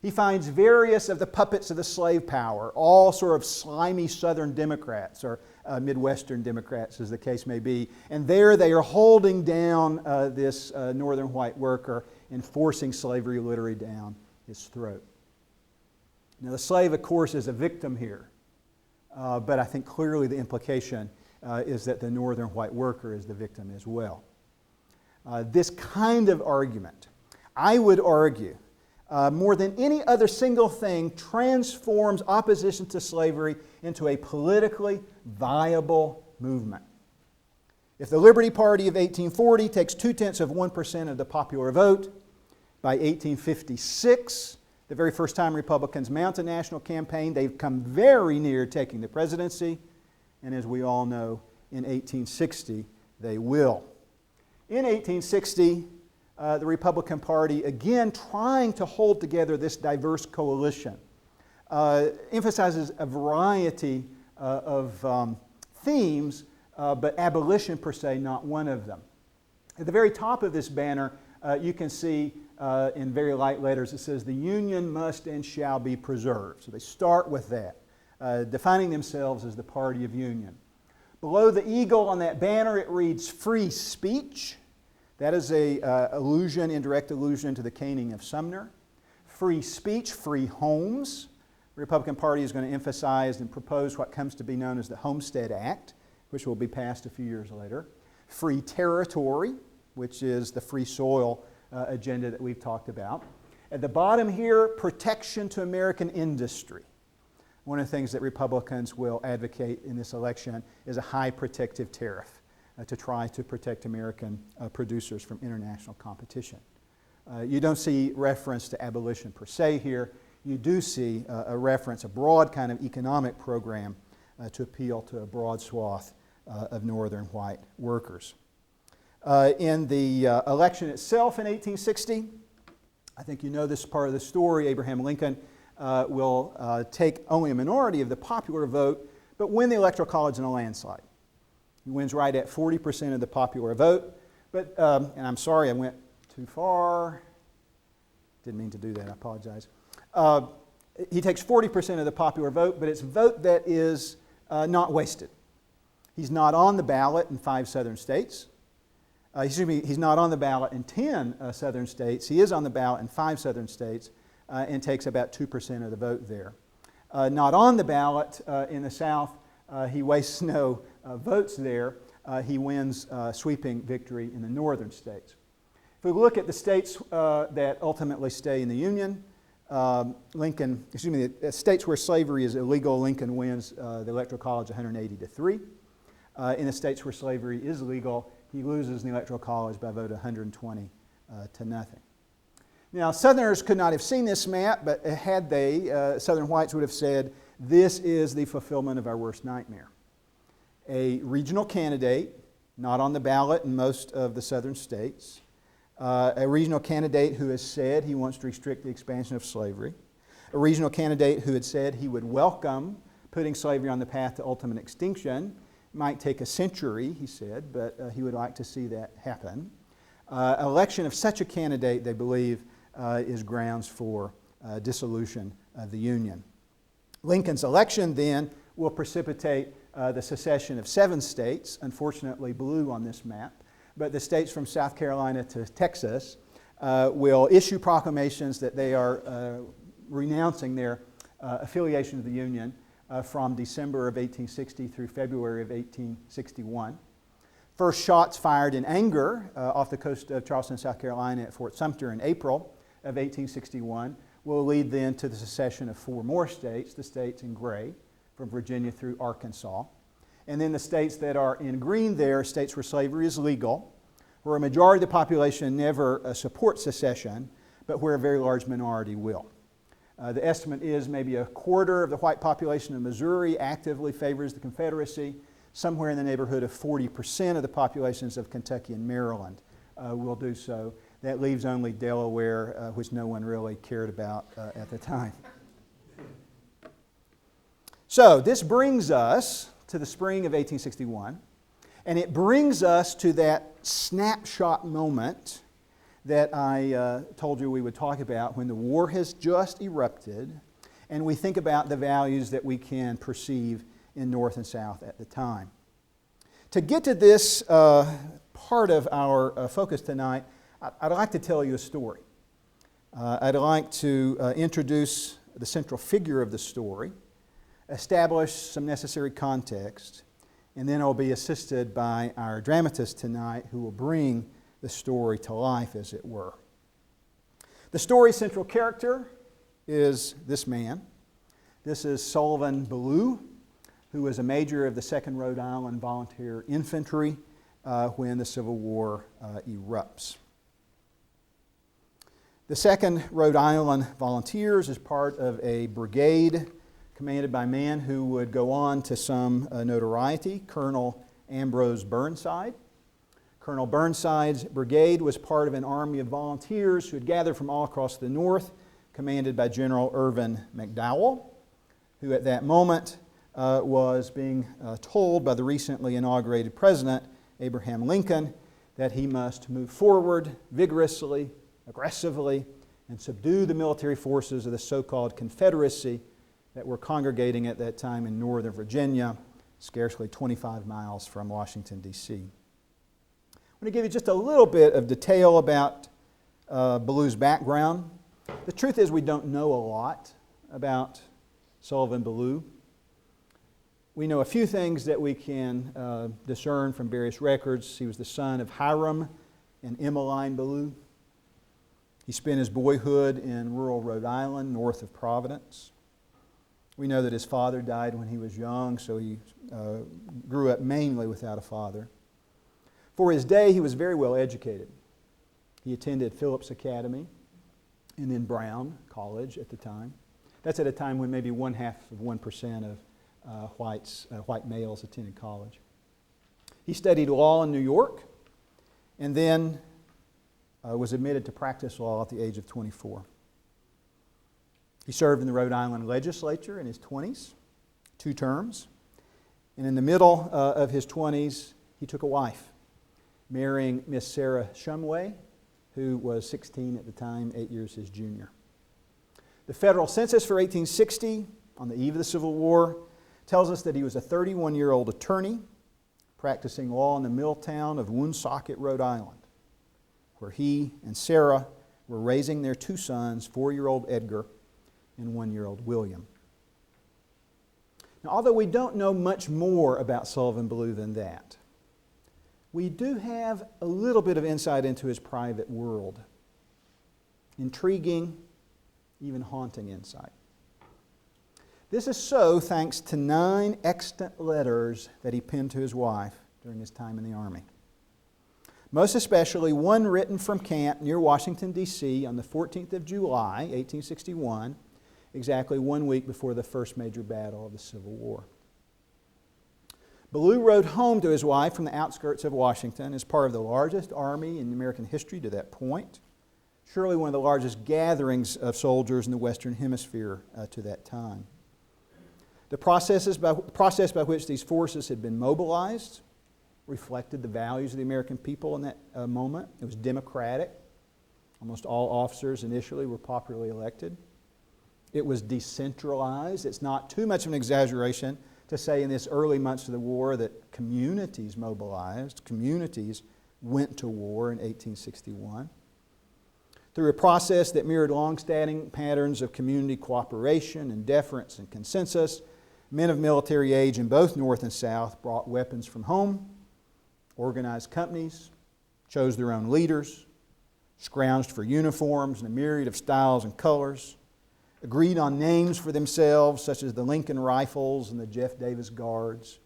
He finds various of the puppets of the slave power, all sort of slimy Southern Democrats, or Midwestern Democrats as the case may be. And there they are holding down this northern white worker and forcing slavery literally down his throat. Now the slave, of course, is a victim here. But I think clearly the implication is that the northern white worker is the victim as well. This kind of argument, I would argue, more than any other single thing, transforms opposition to slavery into a politically viable movement. If the Liberty Party of 1840 takes 0.2% of the popular vote, by 1856, the very first time Republicans mount a national campaign, they've come very near taking the presidency, and as we all know, in 1860, they will. In 1860, the Republican Party, again trying to hold together this diverse coalition, emphasizes a variety of themes, but abolition per se, not one of them. At the very top of this banner, you can see in very light letters it says, "The Union must and shall be preserved." So they start with that, defining themselves as the party of union. Below the eagle on that banner, it reads free speech. That is an indirect allusion to the caning of Sumner. Free speech, free homes. The Republican Party is going to emphasize and propose what comes to be known as the Homestead Act, which will be passed a few years later. Free territory, which is the free soil agenda that we've talked about. At the bottom here, protection to American industry. One of the things that Republicans will advocate in this election is a high protective tariff to try to protect American producers from international competition. You don't see reference to abolition per se here. You do see a reference, a broad kind of economic program to appeal to a broad swath of northern white workers. In the election itself in 1860, I think you know this part of the story, Abraham Lincoln will take only a minority of the popular vote, but win the Electoral College in a landslide. He wins right at 40% of the popular vote, but, and I'm sorry I went too far. Didn't mean to do that, I apologize. He takes 40% of the popular vote, but it's a vote that is not wasted. He's not on the ballot in 5 southern states. He's not on the ballot in 10 southern states. He is on the ballot in 5 southern states, and takes about 2% of the vote there. Not on the ballot in the South, he wastes no votes there. He wins sweeping victory in the northern states. If we look at the states that ultimately stay in the Union, the states where slavery is illegal, Lincoln wins the Electoral College 180-3. In the states where slavery is legal, he loses in the Electoral College by a vote of 120 to nothing. Now, Southerners could not have seen this map, but had they, Southern whites would have said, this is the fulfillment of our worst nightmare. A regional candidate, not on the ballot in most of the southern states, a regional candidate who has said he wants to restrict the expansion of slavery, a regional candidate who had said he would welcome putting slavery on the path to ultimate extinction. It might take a century, he said, but he would like to see that happen. Election of such a candidate, they believe, is grounds for dissolution of the Union. Lincoln's election then will precipitate the secession of 7 states, unfortunately blue on this map, but the states from South Carolina to Texas will issue proclamations that they are renouncing their affiliation to the Union from December of 1860 through February of 1861. First shots fired in anger off the coast of Charleston, South Carolina at Fort Sumter in April of 1861 will lead then to the secession of 4 more states, the states in gray, from Virginia through Arkansas. And then the states that are in green there, states where slavery is legal, where a majority of the population never supports secession, but where a very large minority will. The estimate is maybe a quarter of the white population of Missouri actively favors the Confederacy. Somewhere in the neighborhood of 40% of the populations of Kentucky and Maryland will do so. That leaves only Delaware, which no one really cared about at the time. So this brings us to the spring of 1861, and it brings us to that snapshot moment that I told you we would talk about when the war has just erupted, and we think about the values that we can perceive in North and South at the time. To get to this part of our focus tonight, I'd like to tell you a story. I'd like to introduce the central figure of the story, establish some necessary context, and then I'll be assisted by our dramatist tonight who will bring the story to life, as it were. The story's central character is this man. This is Sullivan Ballou, who was a major of the 2nd Rhode Island Volunteer Infantry when the Civil War erupts. The 2nd Rhode Island Volunteers is part of a brigade commanded by a man who would go on to some notoriety, Colonel Ambrose Burnside. Colonel Burnside's brigade was part of an army of volunteers who had gathered from all across the North, commanded by General Irvin McDowell, who at that moment was being told by the recently inaugurated President, Abraham Lincoln, that he must move forward vigorously, aggressively, and subdue the military forces of the so-called Confederacy that were congregating at that time in northern Virginia, scarcely 25 miles from Washington, D.C. I'm going to give you just a little bit of detail about Ballou's background. The truth is we don't know a lot about Sullivan Ballou. We know a few things that we can discern from various records. He was the son of Hiram and Emmeline Ballou. He spent his boyhood in rural Rhode Island, north of Providence. We know that his father died when he was young, so he grew up mainly without a father. For his day, he was very well educated. He attended Phillips Academy and then Brown College at the time. That's at a time when maybe 0.5% of white males attended college. He studied law in New York and then was admitted to practice law at the age of 24. He served in the Rhode Island legislature in his 20s, 2 terms. And in the middle of his 20s, he took a wife, marrying Miss Sarah Shumway, who was 16 at the time, 8 years his junior. The federal census for 1860, on the eve of the Civil War, tells us that he was a 31-year-old attorney practicing law in the mill town of Woonsocket, Rhode Island, where he and Sarah were raising their two sons, 4-year-old Edgar and 1-year-old William. Now, although we don't know much more about Sullivan Ballou than that, we do have a little bit of insight into his private world. Intriguing, even haunting insight. This is so thanks to 9 extant letters that he penned to his wife during his time in the Army. Most especially one written from camp near Washington, D.C. on the 14th of July, 1861, exactly 1 week before the first major battle of the Civil War. Ballou rode home to his wife from the outskirts of Washington as part of the largest army in American history to that point, surely one of the largest gatherings of soldiers in the Western Hemisphere to that time. The process by which these forces had been mobilized reflected the values of the American people in that moment. It was democratic. Almost all officers initially were popularly elected. It was decentralized. It's not too much of an exaggeration to say in this early months of the war that communities mobilized, communities went to war in 1861. Through a process that mirrored long-standing patterns of community cooperation and deference and consensus, men of military age in both North and South brought weapons from home, organized companies, chose their own leaders, scrounged for uniforms in a myriad of styles and colors, agreed on names for themselves, such as the Lincoln Rifles and the Jeff Davis Guards.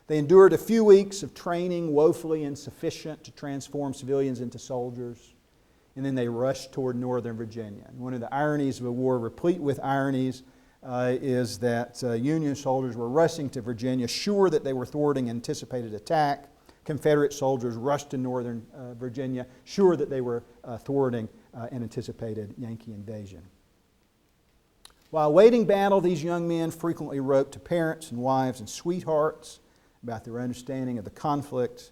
They endured a few weeks of training woefully insufficient to transform civilians into soldiers, and then they rushed toward Northern Virginia. And one of the ironies of a war replete with ironies is that Union soldiers were rushing to Virginia, sure that they were thwarting anticipated attack. Confederate soldiers rushed to Northern Virginia, sure that they were thwarting an anticipated Yankee invasion. While awaiting battle, these young men frequently wrote to parents and wives and sweethearts about their understanding of the conflict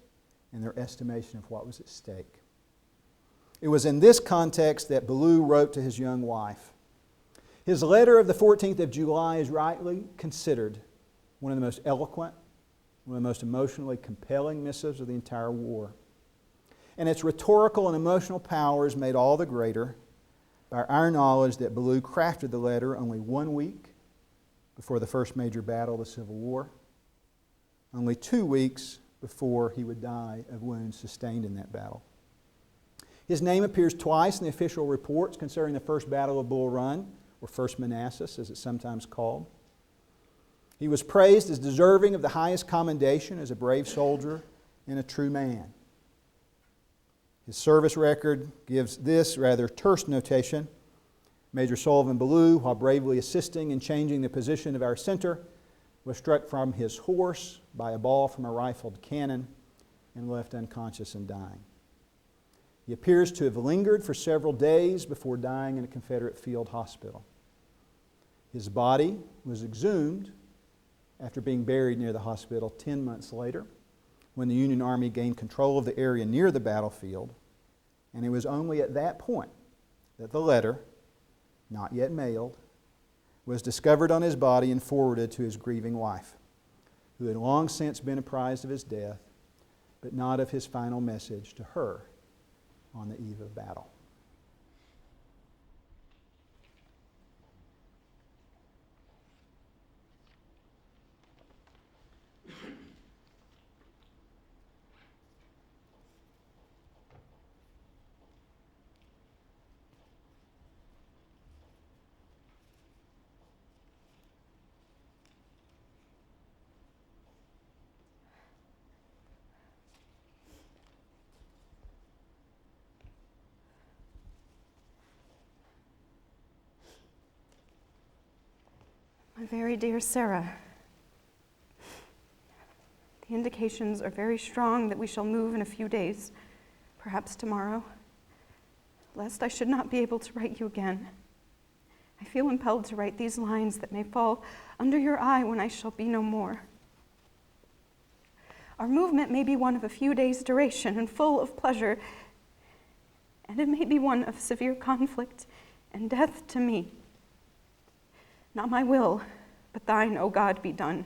and their estimation of what was at stake. It was in this context that Ballou wrote to his young wife. His letter of the 14th of July is rightly considered one of the most eloquent, one of the most emotionally compelling missives of the entire war. And its rhetorical and emotional power is made all the greater by our knowledge that Ballou crafted the letter only 1 week before the first major battle of the Civil War, only 2 weeks before he would die of wounds sustained in that battle. His name appears twice in the official reports concerning the first battle of Bull Run, or First Manassas, as it's sometimes called. He was praised as deserving of the highest commendation as a brave soldier and a true man. His service record gives this rather terse notation. Major Sullivan Ballou, while bravely assisting in changing the position of our center, was struck from his horse by a ball from a rifled cannon and left unconscious and dying. He appears to have lingered for several days before dying in a Confederate field hospital. His body was exhumed after being buried near the hospital 10 months later, when the Union Army gained control of the area near the battlefield, and it was only at that point that the letter, not yet mailed, was discovered on his body and forwarded to his grieving wife, who had long since been apprised of his death, but not of his final message to her on the eve of battle. My very dear Sarah, the indications are very strong that we shall move in a few days, perhaps tomorrow. Lest I should not be able to write you again, I feel impelled to write these lines that may fall under your eye when I shall be no more. Our movement may be one of a few days' duration and full of pleasure, and it may be one of severe conflict and death to me. Not my will, but thine, O God, be done.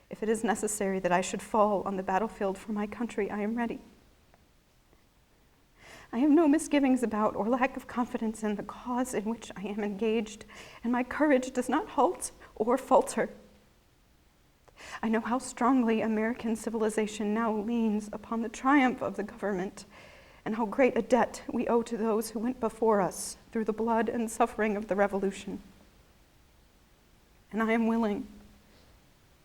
If it is necessary that I should fall on the battlefield for my country, I am ready. I have no misgivings about or lack of confidence in the cause in which I am engaged, and my courage does not halt or falter. I know how strongly American civilization now leans upon the triumph of the government, and how great a debt we owe to those who went before us through the blood and suffering of the Revolution. And I am willing,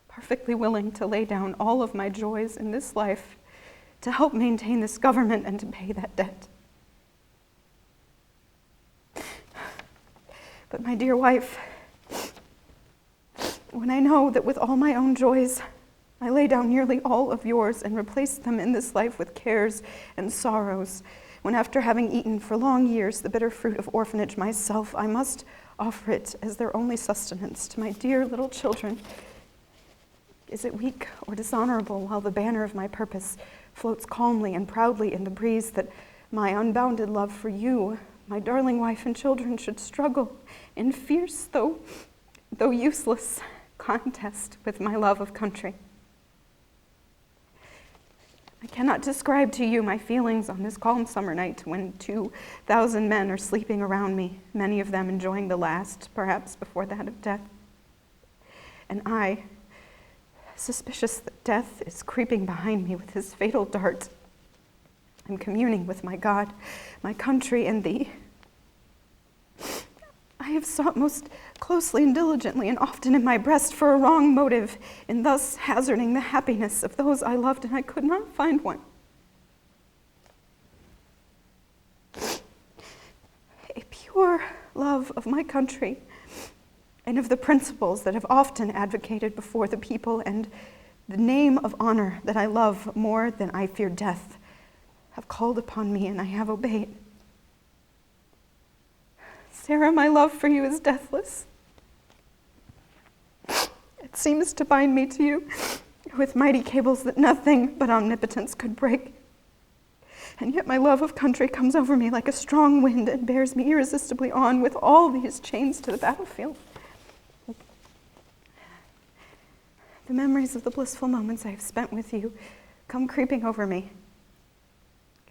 perfectly willing, to lay down all of my joys in this life to help maintain this government and to pay that debt. But my dear wife, when I know that with all my own joys, I lay down nearly all of yours and replace them in this life with cares and sorrows, when after having eaten for long years the bitter fruit of orphanage myself, I must offer it as their only sustenance to my dear little children, is it weak or dishonorable while the banner of my purpose floats calmly and proudly in the breeze that my unbounded love for you, my darling wife and children, should struggle in fierce, though useless, contest with my love of country? I cannot describe to you my feelings on this calm summer night when 2,000 men are sleeping around me, many of them enjoying the last, perhaps before that of death. And I, suspicious that death is creeping behind me with his fatal dart, I'm communing with my God, my country, and thee. I have sought most closely and diligently and often in my breast for a wrong motive in thus hazarding the happiness of those I loved, and I could not find one. A pure love of my country and of the principles that have often advocated before the people, and the name of honor that I love more than I fear death, have called upon me, and I have obeyed. Sarah, my love for you is deathless. It seems to bind me to you with mighty cables that nothing but omnipotence could break. And yet my love of country comes over me like a strong wind and bears me irresistibly on with all these chains to the battlefield. The memories of the blissful moments I have spent with you come creeping over me.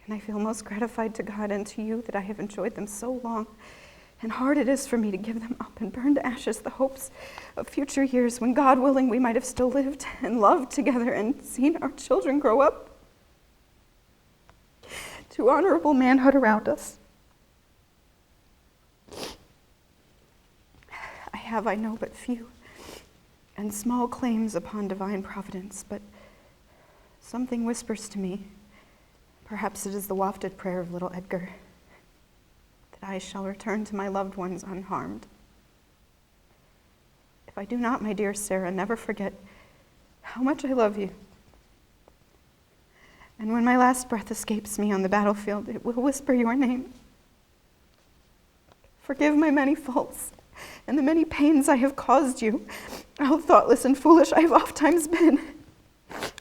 And I feel most gratified to God and to you that I have enjoyed them so long. And hard it is for me to give them up and burn to ashes the hopes of future years when, God willing, we might have still lived and loved together and seen our children grow up to honorable manhood around us. I have, I know, but few and small claims upon divine providence, but something whispers to me, perhaps it is the wafted prayer of little Edgar, that I shall return to my loved ones unharmed. If I do not, my dear Sarah, never forget how much I love you. And when my last breath escapes me on the battlefield, it will whisper your name. Forgive my many faults and the many pains I have caused you. How thoughtless and foolish I have ofttimes been.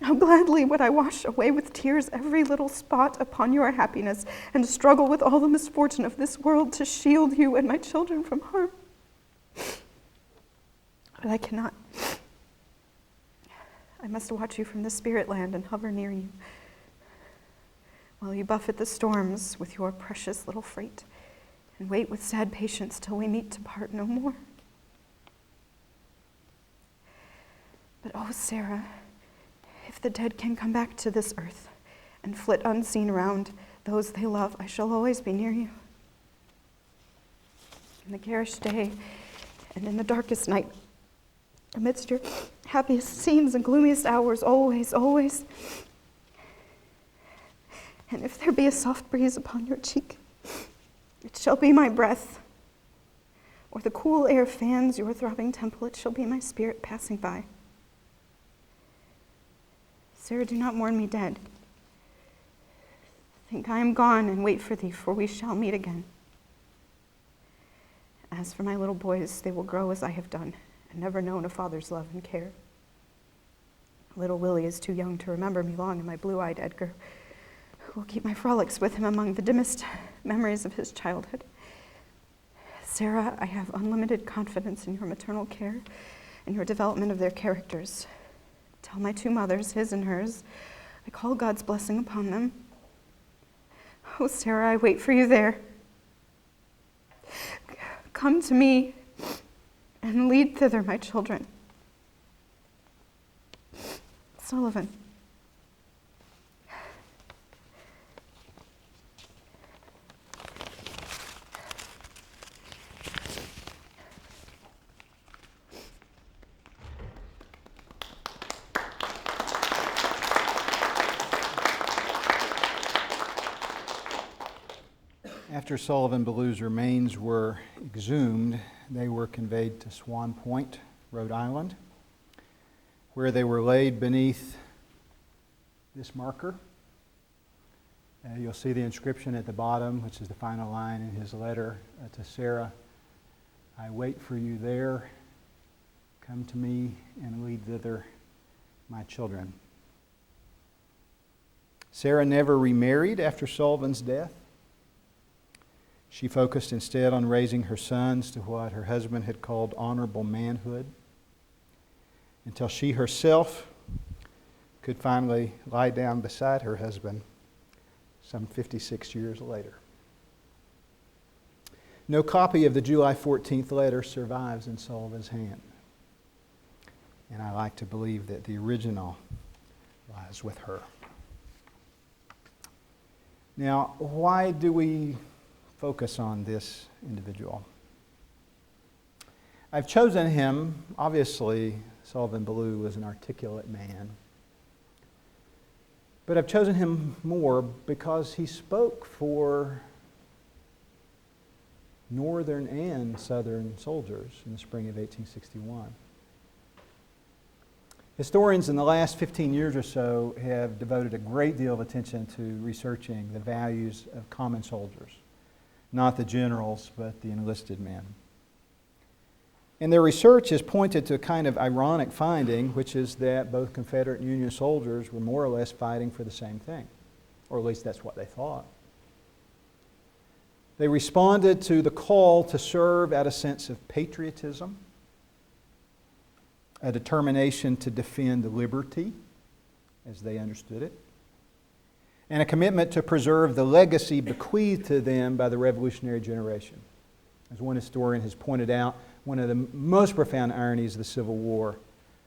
How gladly would I wash away with tears every little spot upon your happiness and struggle with all the misfortune of this world to shield you and my children from harm. But I cannot. I must watch you from the spirit land and hover near you while you buffet the storms with your precious little freight and wait with sad patience till we meet to part no more. But oh, Sarah, if the dead can come back to this earth and flit unseen around those they love, I shall always be near you. In the garish day and in the darkest night, amidst your happiest scenes and gloomiest hours, always, always. And if there be a soft breeze upon your cheek, it shall be my breath. Or the cool air fans your throbbing temple, it shall be my spirit passing by. Sarah, do not mourn me dead. Think I am gone and wait for thee, for we shall meet again. As for my little boys, they will grow as I have done, and never known a father's love and care. Little Willie is too young to remember me long, and my blue-eyed Edgar, who will keep my frolics with him among the dimmest memories of his childhood. Sarah, I have unlimited confidence in your maternal care and your development of their characters. Tell my two mothers, his and hers, I call God's blessing upon them. Oh, Sarah, I wait for you there. Come to me and lead thither my children. Sullivan. After Sullivan Ballew's remains were exhumed, they were conveyed to Swan Point, Rhode Island, where they were laid beneath this marker. You'll see the inscription at the bottom, which is the final line in his letter to Sarah. I wait for you there. Come to me and lead thither my children. Sarah never remarried after Sullivan's death. She focused instead on raising her sons to what her husband had called honorable manhood, until she herself could finally lie down beside her husband some 56 years later. No copy of the July 14th letter survives in Sullivan's hand, and I like to believe that the original lies with her. Now, why do we focus on this individual? I've chosen him. Obviously, Sullivan Ballew was an articulate man. But I've chosen him more because he spoke for Northern and Southern soldiers in the spring of 1861. Historians in the last 15 years or so have devoted a great deal of attention to researching the values of common soldiers. Not the generals, but the enlisted men. And their research has pointed to a kind of ironic finding, which is that both Confederate and Union soldiers were more or less fighting for the same thing, or at least that's what they thought. They responded to the call to serve out of a sense of patriotism, a determination to defend liberty, as they understood it, and a commitment to preserve the legacy bequeathed to them by the revolutionary generation. As one historian has pointed out, one of the most profound ironies of the Civil War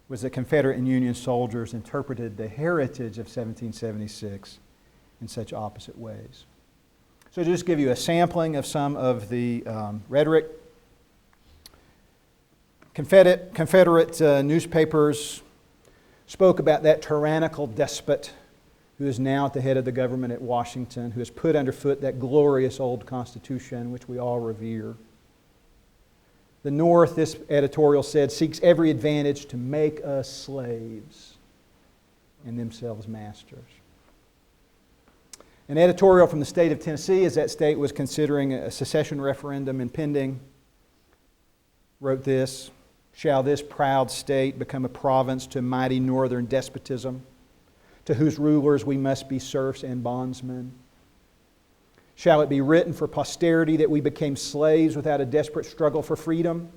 was that Confederate and Union soldiers interpreted the heritage of 1776 in such opposite ways. So to just give you a sampling of some of the rhetoric, Confederate newspapers spoke about that tyrannical despot who is now at the head of the government at Washington, who has put underfoot that glorious old Constitution, which we all revere. The North, this editorial said, seeks every advantage to make us slaves and themselves masters. An editorial from the state of Tennessee, as that state was considering a secession referendum impending, wrote this: "Shall this proud state become a province to mighty northern despotism, to whose rulers we must be serfs and bondsmen? Shall it be written for posterity that we became slaves without a desperate struggle for freedom,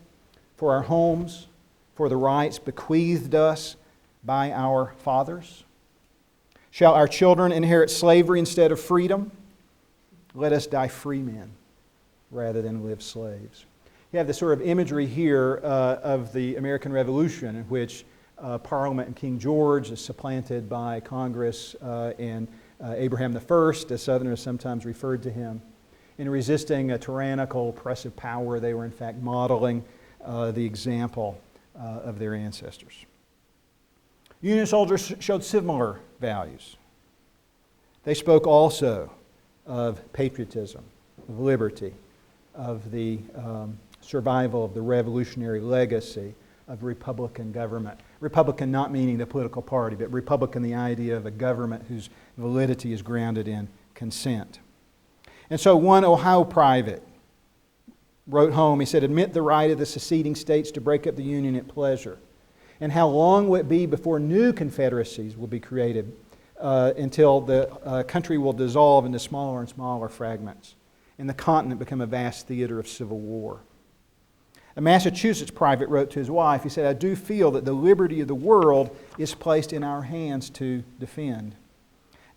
for our homes, for the rights bequeathed us by our fathers? Shall our children inherit slavery instead of freedom? Let us die free men rather than live slaves." You have this sort of imagery here of the American Revolution, in which Parliament and King George is supplanted by Congress and Abraham I, as Southerners sometimes referred to him. In resisting a tyrannical, oppressive power, they were in fact modeling the example of their ancestors. Union soldiers showed similar values. They spoke also of patriotism, of liberty, of the survival of the revolutionary legacy of Republican government. Republican not meaning the political party, but Republican the idea of a government whose validity is grounded in consent. And so one Ohio private wrote home, he said, "Admit the right of the seceding states to break up the Union at pleasure. And how long will it be before new confederacies will be created until the country will dissolve into smaller and smaller fragments and the continent become a vast theater of civil war?" A Massachusetts private wrote to his wife, he said, "I do feel that the liberty of the world is placed in our hands to defend.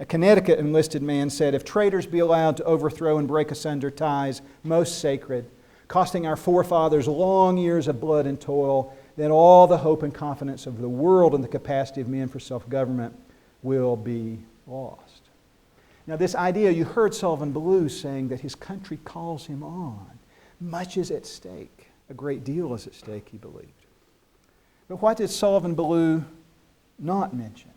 A Connecticut enlisted man said, "If traitors be allowed to overthrow and break asunder ties most sacred, costing our forefathers long years of blood and toil, then all the hope and confidence of the world and the capacity of men for self-government will be lost." Now this idea, you heard Sullivan Ballou saying that his country calls him on. Much is at stake. A great deal is at stake, he believed. But what did Sullivan Ballou not mention?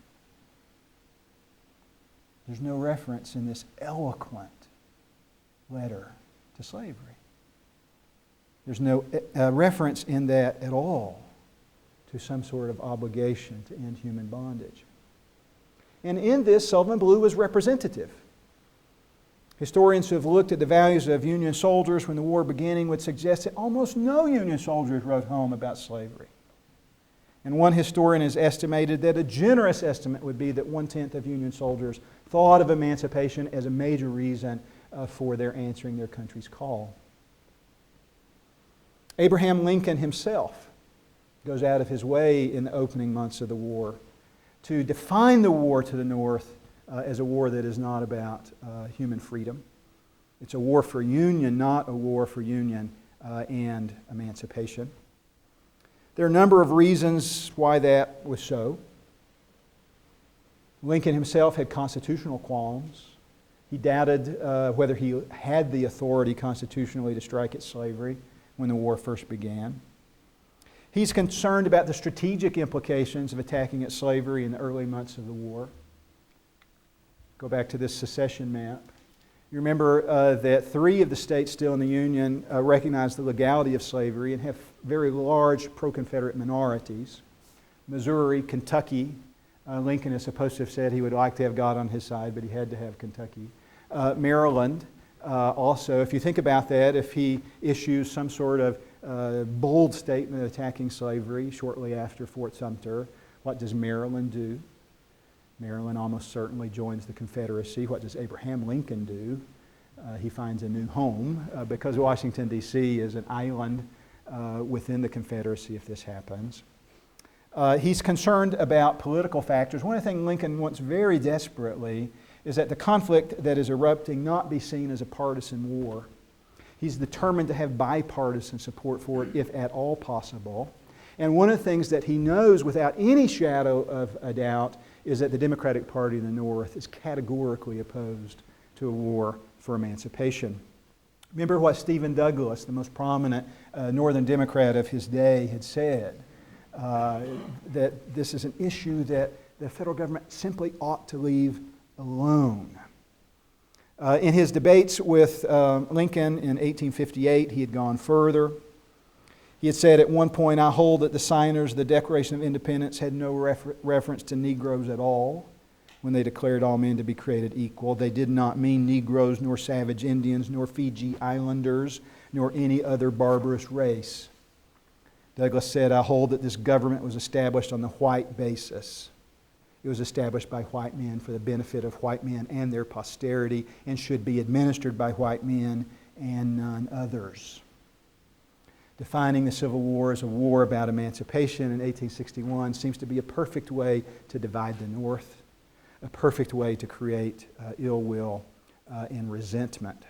There's no reference in this eloquent letter to slavery. There's no reference in that at all to some sort of obligation to end human bondage. And in this, Sullivan Ballou was representative. Historians who have looked at the values of Union soldiers when the war beginning would suggest that almost no Union soldiers wrote home about slavery. And one historian has estimated that a generous estimate would be that 1/10 of Union soldiers thought of emancipation as a major reason for their answering their country's call. Abraham Lincoln himself goes out of his way in the opening months of the war to define the war to the North as a war that is not about human freedom. It's a war for union, not a war for union and emancipation. There are a number of reasons why that was so. Lincoln himself had constitutional qualms. He doubted whether he had the authority constitutionally to strike at slavery when the war first began. He's concerned about the strategic implications of attacking at slavery in the early months of the war. Go back to this secession map. You remember that 3 of the states still in the Union recognize the legality of slavery and have very large pro-Confederate minorities. Missouri, Kentucky. Lincoln is supposed to have said he would like to have God on his side, but he had to have Kentucky. Maryland also. If you think about that, if he issues some sort of bold statement attacking slavery shortly after Fort Sumter, what does Maryland do? Maryland almost certainly joins the Confederacy. What does Abraham Lincoln do? He finds a new home because Washington, D.C. is an island within the Confederacy if this happens. He's concerned about political factors. One of the things Lincoln wants very desperately is that the conflict that is erupting not be seen as a partisan war. He's determined to have bipartisan support for it, if at all possible. And one of the things that he knows without any shadow of a doubt is that the Democratic Party in the North is categorically opposed to a war for emancipation. Remember what Stephen Douglas, the most prominent Northern Democrat of his day, had said, that this is an issue that the federal government simply ought to leave alone. In his debates with Lincoln in 1858, he had gone further. He had said at one point, "I hold that the signers of the Declaration of Independence had no reference to Negroes at all when they declared all men to be created equal. They did not mean Negroes, nor savage Indians, nor Fiji Islanders, nor any other barbarous race." Douglas said, "I hold that this government was established on the white basis. It was established by white men for the benefit of white men and their posterity, and should be administered by white men and none others." Defining the Civil War as a war about emancipation in 1861 seems to be a perfect way to divide the North, a perfect way to create ill will and resentment.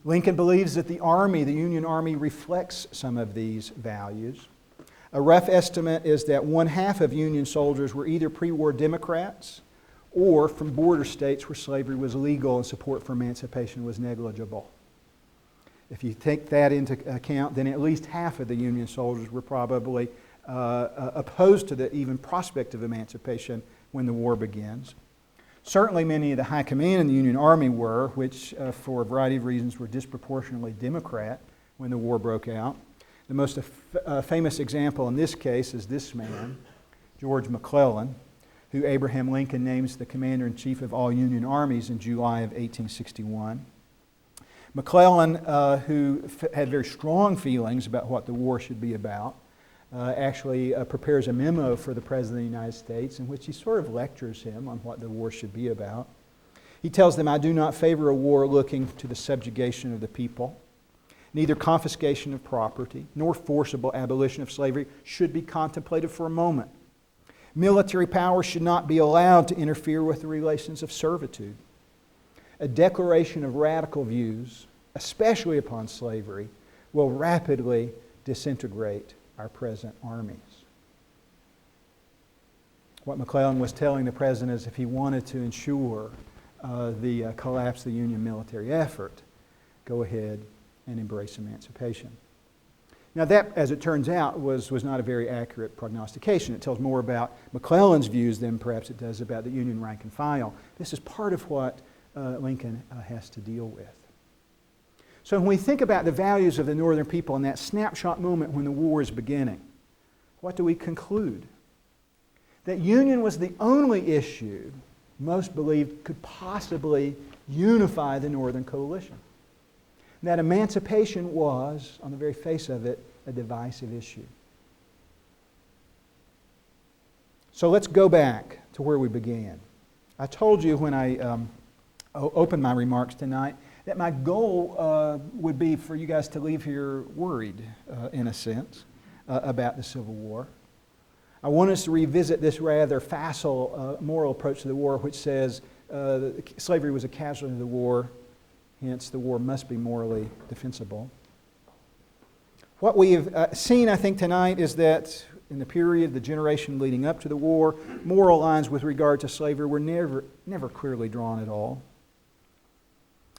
Lincoln believes that the Army, the Union Army, reflects some of these values. A rough estimate is that 1/2 of Union soldiers were either pre-war Democrats or from border states where slavery was legal and support for emancipation was negligible. If you take that into account, then at least half of the Union soldiers were probably opposed to the even prospect of emancipation when the war begins. Certainly many of the high command in the Union Army were, which for a variety of reasons were disproportionately Democrat when the war broke out. The most famous example in this case is this man, George McClellan, who Abraham Lincoln names the commander-in-chief of all Union armies in July of 1861. McClellan, who had very strong feelings about what the war should be about, actually prepares a memo for the President of the United States in which he sort of lectures him on what the war should be about. He tells them, "I do not favor a war looking to the subjugation of the people. Neither confiscation of property nor forcible abolition of slavery should be contemplated for a moment. Military power should not be allowed to interfere with the relations of servitude. A declaration of radical views, especially upon slavery, will rapidly disintegrate our present armies. What McClellan was telling the president is if he wanted to ensure the collapse of the Union military effort, go ahead and embrace emancipation. Now that, as it turns out, was not a very accurate prognostication. It tells more about McClellan's views than perhaps it does about the Union rank and file. This is part of what Lincoln has to deal with. So when we think about the values of the Northern people in that snapshot moment when the war is beginning, what do we conclude? That union was the only issue most believed could possibly unify the Northern coalition. And that emancipation was, on the very face of it, a divisive issue. So let's go back to where we began. I told you when I opened my remarks tonight that my goal would be for you guys to leave here worried, in a sense, about the Civil War. I want us to revisit this rather facile moral approach to the war, which says slavery was a casualty of the war, hence the war must be morally defensible. What we have seen, I think, tonight is that in the period, the generation leading up to the war, moral lines with regard to slavery were never clearly drawn at all.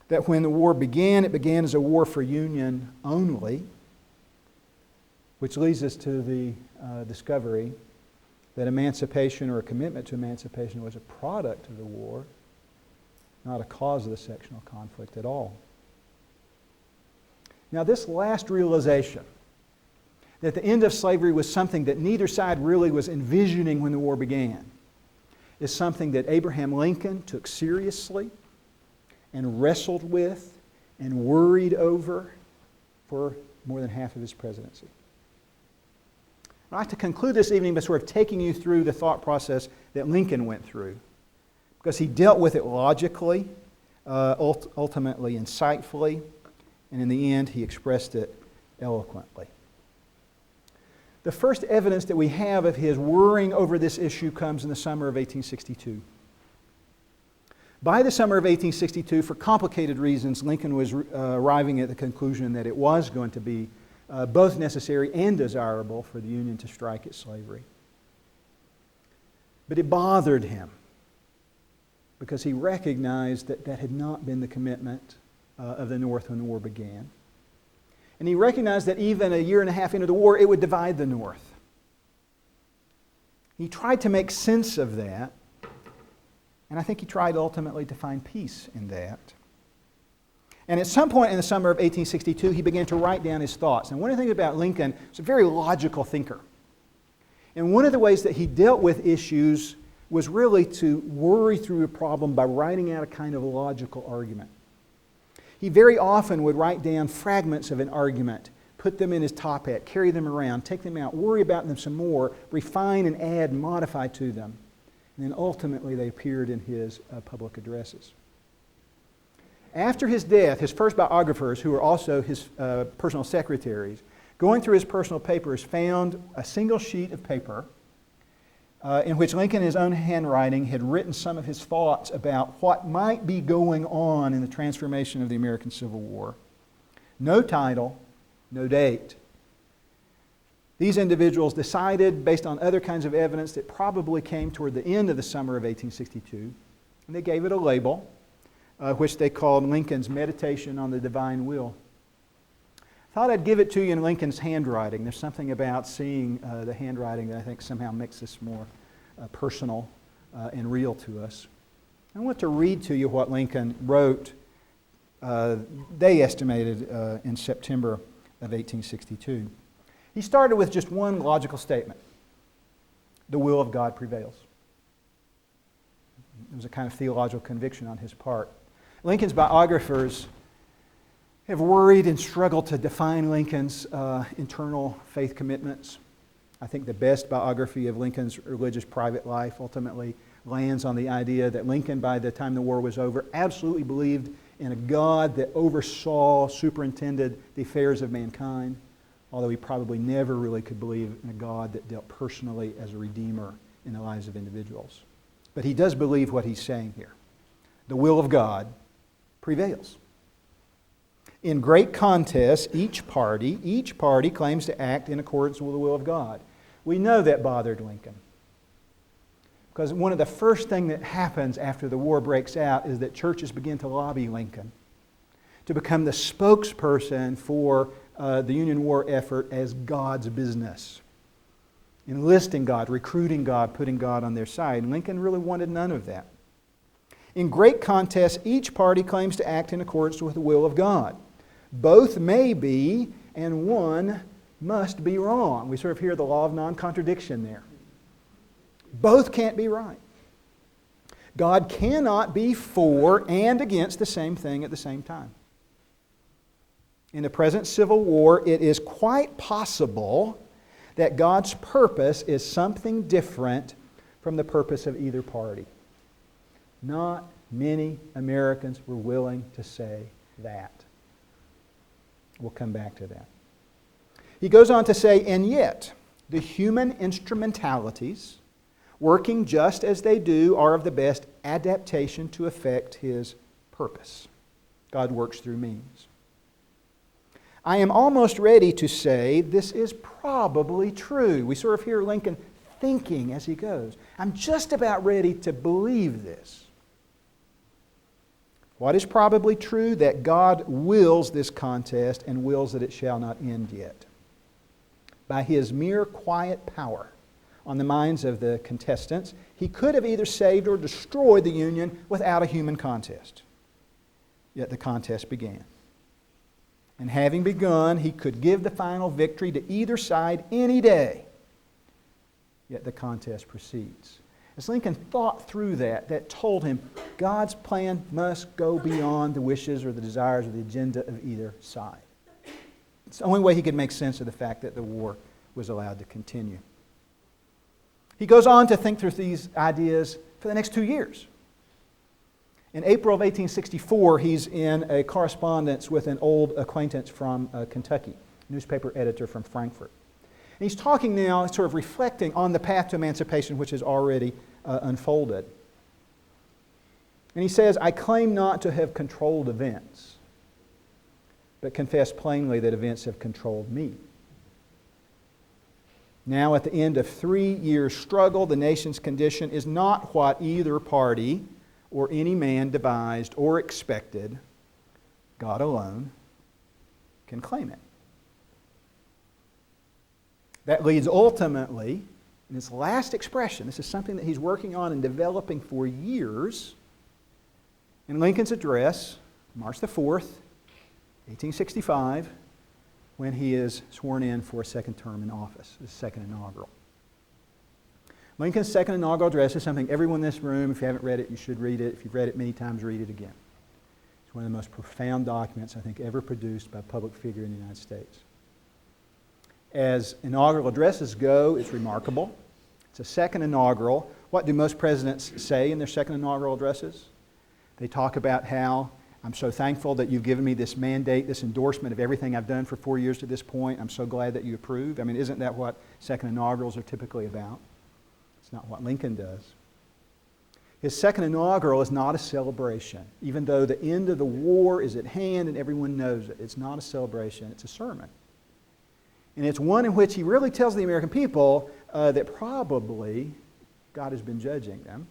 That when the war began, it began as a war for union only, which leads us to the discovery that emancipation or a commitment to emancipation was a product of the war, not a cause of the sectional conflict at all. Now, this last realization that the end of slavery was something that neither side really was envisioning when the war began is something that Abraham Lincoln took seriously and wrestled with and worried over for more than half of his presidency. I'd like to conclude this evening by sort of taking you through the thought process that Lincoln went through, because he dealt with it logically, ultimately insightfully, and in the end he expressed it eloquently. The first evidence that we have of his worrying over this issue comes in the summer of 1862. By the summer of 1862, for complicated reasons, Lincoln was arriving at the conclusion that it was going to be both necessary and desirable for the Union to strike at slavery. But it bothered him because he recognized that that had not been the commitment of the North when the war began. And he recognized that even a year and a half into the war, it would divide the North. He tried to make sense of that, and I think he tried ultimately to find peace in that. And at some point in the summer of 1862, he began to write down his thoughts. And one of the things about Lincoln, he's a very logical thinker. And one of the ways that he dealt with issues was really to worry through a problem by writing out a kind of logical argument. He very often would write down fragments of an argument, put them in his top hat, carry them around, take them out, worry about them some more, refine and add and modify to them. And then ultimately they appeared in his public addresses. After his death, his first biographers, who were also his personal secretaries, going through his personal papers, found a single sheet of paper in which Lincoln, in his own handwriting, had written some of his thoughts about what might be going on in the transformation of the American Civil War. No title, no date. These individuals decided, based on other kinds of evidence that probably came toward the end of the summer of 1862, and they gave it a label, which they called Lincoln's Meditation on the Divine Will. I thought I'd give it to you in Lincoln's handwriting. There's something about seeing the handwriting that I think somehow makes this more personal and real to us. I want to read to you what Lincoln wrote, they estimated in September of 1862. He started with just one logical statement: the will of God prevails. It was a kind of theological conviction on his part. Lincoln's biographers have worried and struggled to define Lincoln's internal faith commitments. I think the best biography of Lincoln's religious private life ultimately lands on the idea that Lincoln, by the time the war was over, absolutely believed in a God that oversaw, superintended the affairs of mankind, although he probably never really could believe in a God that dealt personally as a redeemer in the lives of individuals. But he does believe what he's saying here. The will of God prevails. In great contests, each party claims to act in accordance with the will of God. We know that bothered Lincoln. Because one of the first things that happens after the war breaks out is that churches begin to lobby Lincoln to become the spokesperson for the Union war effort as God's business. Enlisting God, recruiting God, putting God on their side. And Lincoln really wanted none of that. In great contests, each party claims to act in accordance with the will of God. Both may be, and one must be wrong. We sort of hear the law of non-contradiction there. Both can't be right. God cannot be for and against the same thing at the same time. In the present Civil War, it is quite possible that God's purpose is something different from the purpose of either party. Not many Americans were willing to say that. We'll come back to that. He goes on to say, and yet, the human instrumentalities, working just as they do, are of the best adaptation to effect His purpose. God works through means. I am almost ready to say this is probably true. We sort of hear Lincoln thinking as he goes. I'm just about ready to believe this. What is probably true? That God wills this contest and wills that it shall not end yet. By His mere quiet power on the minds of the contestants, He could have either saved or destroyed the Union without a human contest. Yet the contest began. And having begun, He could give the final victory to either side any day. Yet the contest proceeds. As Lincoln thought through that told him God's plan must go beyond the wishes or the desires or the agenda of either side. It's the only way he could make sense of the fact that the war was allowed to continue. He goes on to think through these ideas for the next 2 years. In April of 1864, he's in a correspondence with an old acquaintance from Kentucky, newspaper editor from Frankfort. And he's talking now, sort of reflecting on the path to emancipation which has already unfolded. And he says, I claim not to have controlled events, but confess plainly that events have controlled me. Now, at the end of 3 years' struggle, the nation's condition is not what either party or any man devised or expected. God alone can claim it. That leads ultimately, in his last expression, this is something that he's working on and developing for years, in Lincoln's address, March the 4th, 1865, when he is sworn in for a second term in office, his second inaugural. Lincoln's second inaugural address is something everyone in this room, if you haven't read it, you should read it. If you've read it many times, read it again. It's one of the most profound documents, I think, ever produced by a public figure in the United States. As inaugural addresses go, it's remarkable. It's a second inaugural. What do most presidents say in their second inaugural addresses? They talk about how I'm so thankful that you've given me this mandate, this endorsement of everything I've done for 4 years to this point. I'm so glad that you approve. I mean, isn't that what second inaugurals are typically about? It's not what Lincoln does. His second inaugural is not a celebration, even though the end of the war is at hand and everyone knows it. It's not a celebration, it's a sermon. And it's one in which he really tells the American people that probably God has been judging them.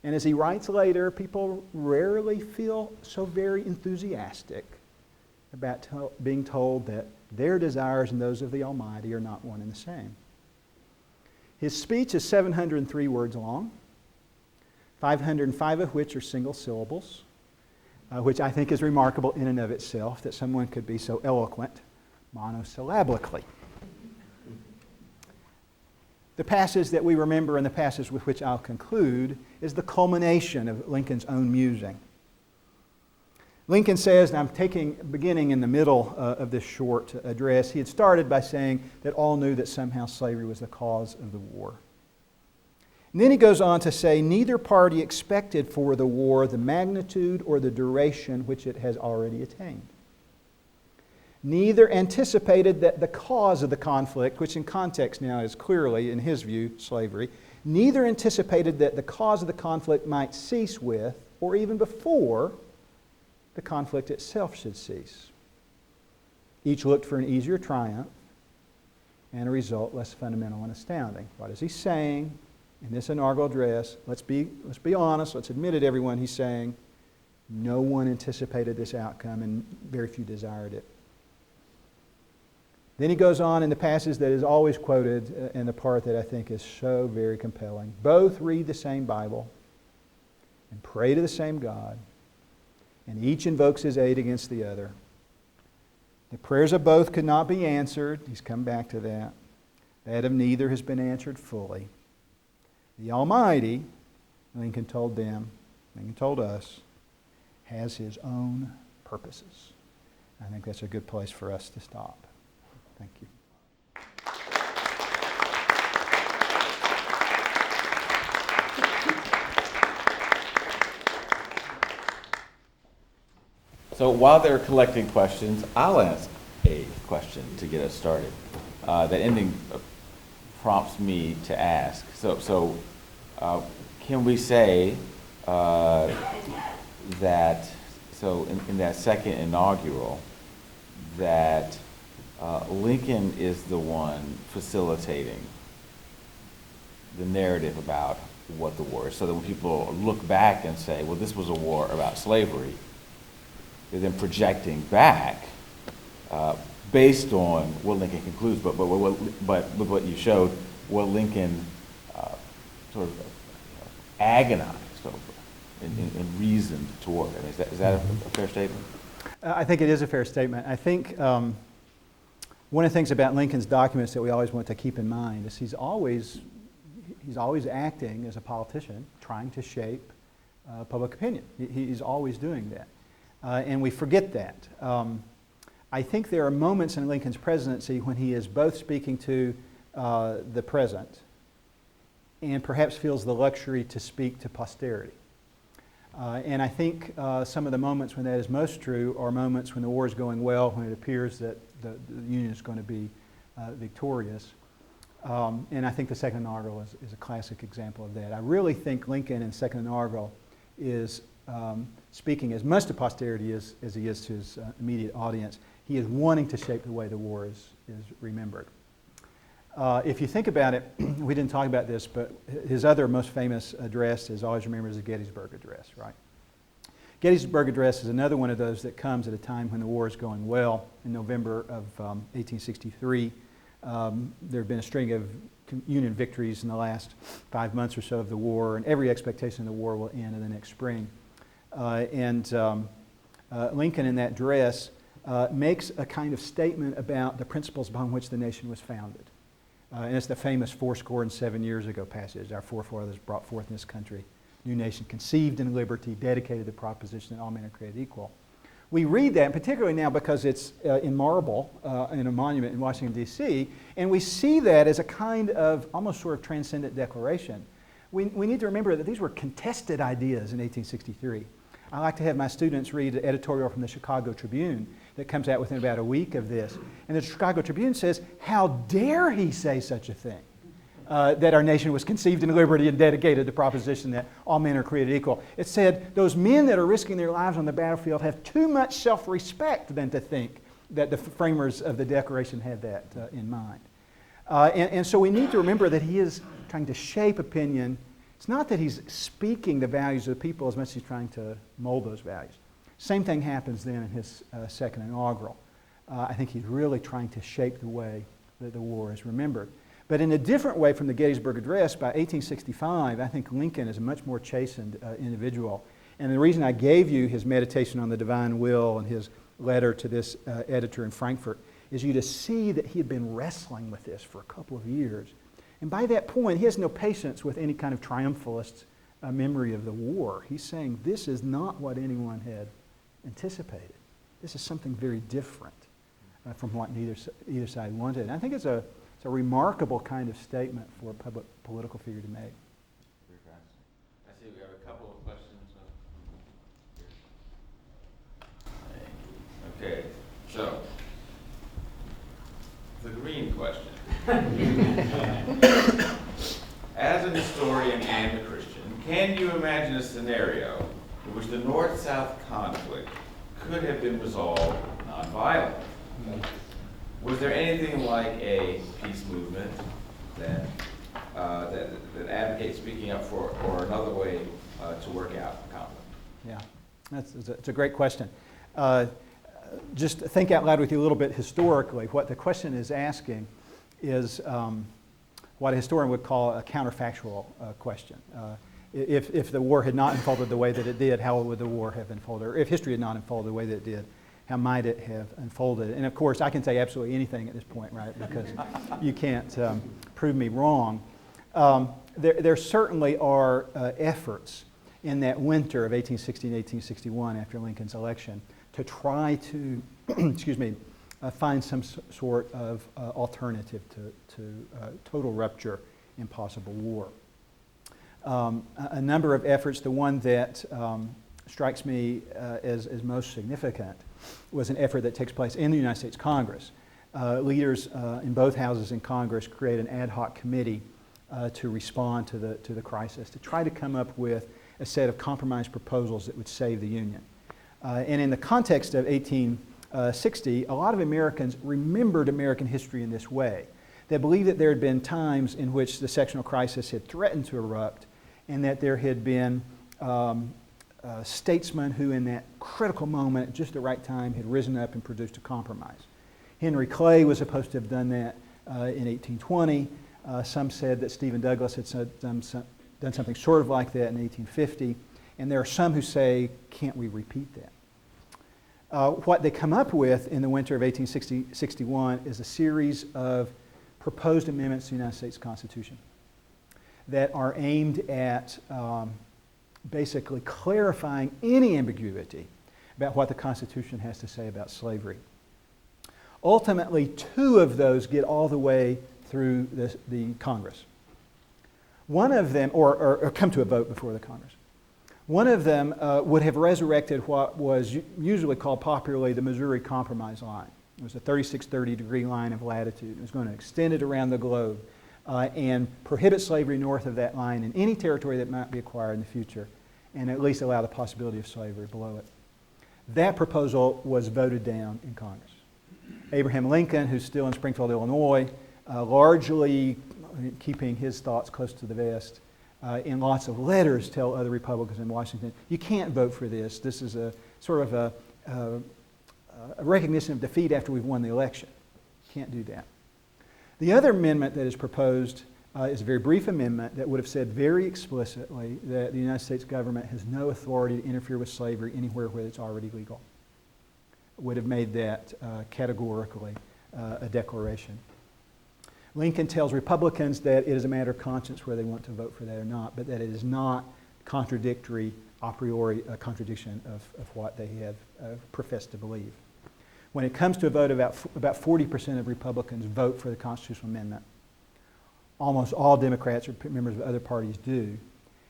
And as he writes later, people rarely feel so very enthusiastic about being told that their desires and those of the Almighty are not one and the same. His speech is 703 words long, 505 of which are single syllables, which I think is remarkable in and of itself, that someone could be so eloquent monosyllabically. The passage that we remember and the passage with which I'll conclude is the culmination of Lincoln's own musing. Lincoln says, and I'm beginning in the middle of this short address, he had started by saying that all knew that somehow slavery was the cause of the war. And then he goes on to say, neither party expected for the war the magnitude or the duration which it has already attained. Neither anticipated that the cause of the conflict, which in context now is clearly, in his view, slavery, Neither anticipated that the cause of the conflict might cease with, or even before, the conflict itself should cease. Each looked for an easier triumph and a result less fundamental and astounding. What is he saying in this inaugural address? Let's be honest. Let's admit it, everyone. He's saying no one anticipated this outcome and very few desired it. Then he goes on in the passage that is always quoted and the part that I think is so very compelling. Both read the same Bible and pray to the same God, and each invokes his aid against the other. The prayers of both could not be answered. He's come back to that. That of neither has been answered fully. The Almighty, Lincoln told them, Lincoln told us, has his own purposes. I think that's a good place for us to stop. Thank you. So while they're collecting questions, I'll ask a question to get us started. That ending prompts me to ask. So can we say that, so in that second inaugural, that Lincoln is the one facilitating the narrative about what the war is, so that when people look back and say, well, this was a war about slavery, they're then projecting back based on what Lincoln concludes, but with what you showed, what Lincoln sort of agonized over and reasoned toward. I mean, is that a fair statement? I think it is a fair statement. I think one of the things about Lincoln's documents that we always want to keep in mind is he's always acting as a politician, trying to shape public opinion. He's always doing that. And we forget that. I think there are moments in Lincoln's presidency when he is both speaking to the present and perhaps feels the luxury to speak to posterity. And I think some of the moments when that is most true are moments when the war is going well, when it appears that the Union is going to be victorious. And I think the second inaugural is a classic example of that. I really think Lincoln in second inaugural is speaking as much to posterity as he is to his immediate audience. He is wanting to shape the way the war is remembered. If you think about it, we didn't talk about this, but his other most famous address is always remembered as the Gettysburg Address, right? Gettysburg Address is another one of those that comes at a time when the war is going well. In November of 1863, there have been a string of Union victories in the last 5 months or so of the war, and every expectation the war will end in the next spring. Lincoln in that address makes a kind of statement about the principles upon which the nation was founded. And it's the famous 7 years ago passage, our forefathers brought forth in this country, new nation conceived in liberty, dedicated to the proposition that all men are created equal. We read that, particularly now because it's in marble in a monument in Washington, D.C., and we see that as a kind of almost sort of transcendent declaration. We need to remember that these were contested ideas in 1863. I like to have my students read an editorial from the Chicago Tribune that comes out within about a week of this. And the Chicago Tribune says, how dare he say such a thing? That our nation was conceived in liberty and dedicated to the proposition that all men are created equal. It said, those men that are risking their lives on the battlefield have too much self-respect than to think that the framers of the Declaration had that in mind. And so we need to remember that he is trying to shape opinion. It's not that he's speaking the values of the people as much as he's trying to mold those values. Same thing happens then in his second inaugural. I think he's really trying to shape the way that the war is remembered. But in a different way from the Gettysburg Address, by 1865, I think Lincoln is a much more chastened individual. And the reason I gave you his meditation on the divine will and his letter to this editor in Frankfurt is you to see that he had been wrestling with this for a couple of years. And by that point, he has no patience with any kind of triumphalist memory of the war. He's saying this is not what anyone had anticipated. This is something very different from what either side wanted. And I think it's a remarkable kind of statement for a public political figure to make. I see we have a couple of questions. Okay, so the green question. as a historian and a Christian, can you imagine a scenario in which the North-South conflict could have been resolved nonviolently? Was there anything like a peace movement that advocates speaking up for or another way to work out conflict? Yeah, it's a great question. Just think out loud with you a little bit historically. What the question is asking is what a historian would call a counterfactual question. If the war had not unfolded the way that it did, how would the war have unfolded? Or if history had not unfolded the way that it did, how might it have unfolded? And of course, I can say absolutely anything at this point, right? Because you can't prove me wrong. There certainly are efforts in that winter of 1860 and 1861 after Lincoln's election to try to, find some sort of alternative to total rupture and possible war. A number of efforts, the one that strikes me as most significant was an effort that takes place in the United States Congress. Leaders in both houses in Congress create an ad hoc committee to respond to the crisis, to try to come up with a set of compromise proposals that would save the Union. And in the context of 1860, a lot of Americans remembered American history in this way. They believed that there had been times in which the sectional crisis had threatened to erupt, and that there had been statesmen who in that critical moment, at just the right time, had risen up and produced a compromise. Henry Clay was supposed to have done that in 1820. Some said that Stephen Douglas had done something sort of like that in 1850. And there are some who say, can't we repeat that? What they come up with in the winter of 1861 is a series of proposed amendments to the United States Constitution that are aimed at basically clarifying any ambiguity about what the Constitution has to say about slavery. Ultimately, two of those get all the way through the Congress. One of them, or come to a vote before the Congress. One of them would have resurrected what was usually called popularly the Missouri Compromise line. It was a 36-30-degree line of latitude. It was going to extend it around the globe and prohibit slavery north of that line in any territory that might be acquired in the future, and at least allow the possibility of slavery below it. That proposal was voted down in Congress. Abraham Lincoln, who's still in Springfield, Illinois, largely keeping his thoughts close to the vest, in lots of letters tell other Republicans in Washington, you can't vote for this. This is a sort of a recognition of defeat after we've won the election. Can't do that. The other amendment that is proposed is a very brief amendment that would have said very explicitly that the United States government has no authority to interfere with slavery anywhere where it's already legal. It would have made that categorically a declaration. Lincoln tells Republicans that it is a matter of conscience whether they want to vote for that or not, but that it is not contradictory, a priori contradiction of what they have professed to believe. When it comes to a vote, about 40% of Republicans vote for the constitutional amendment. Almost all Democrats or members of other parties do,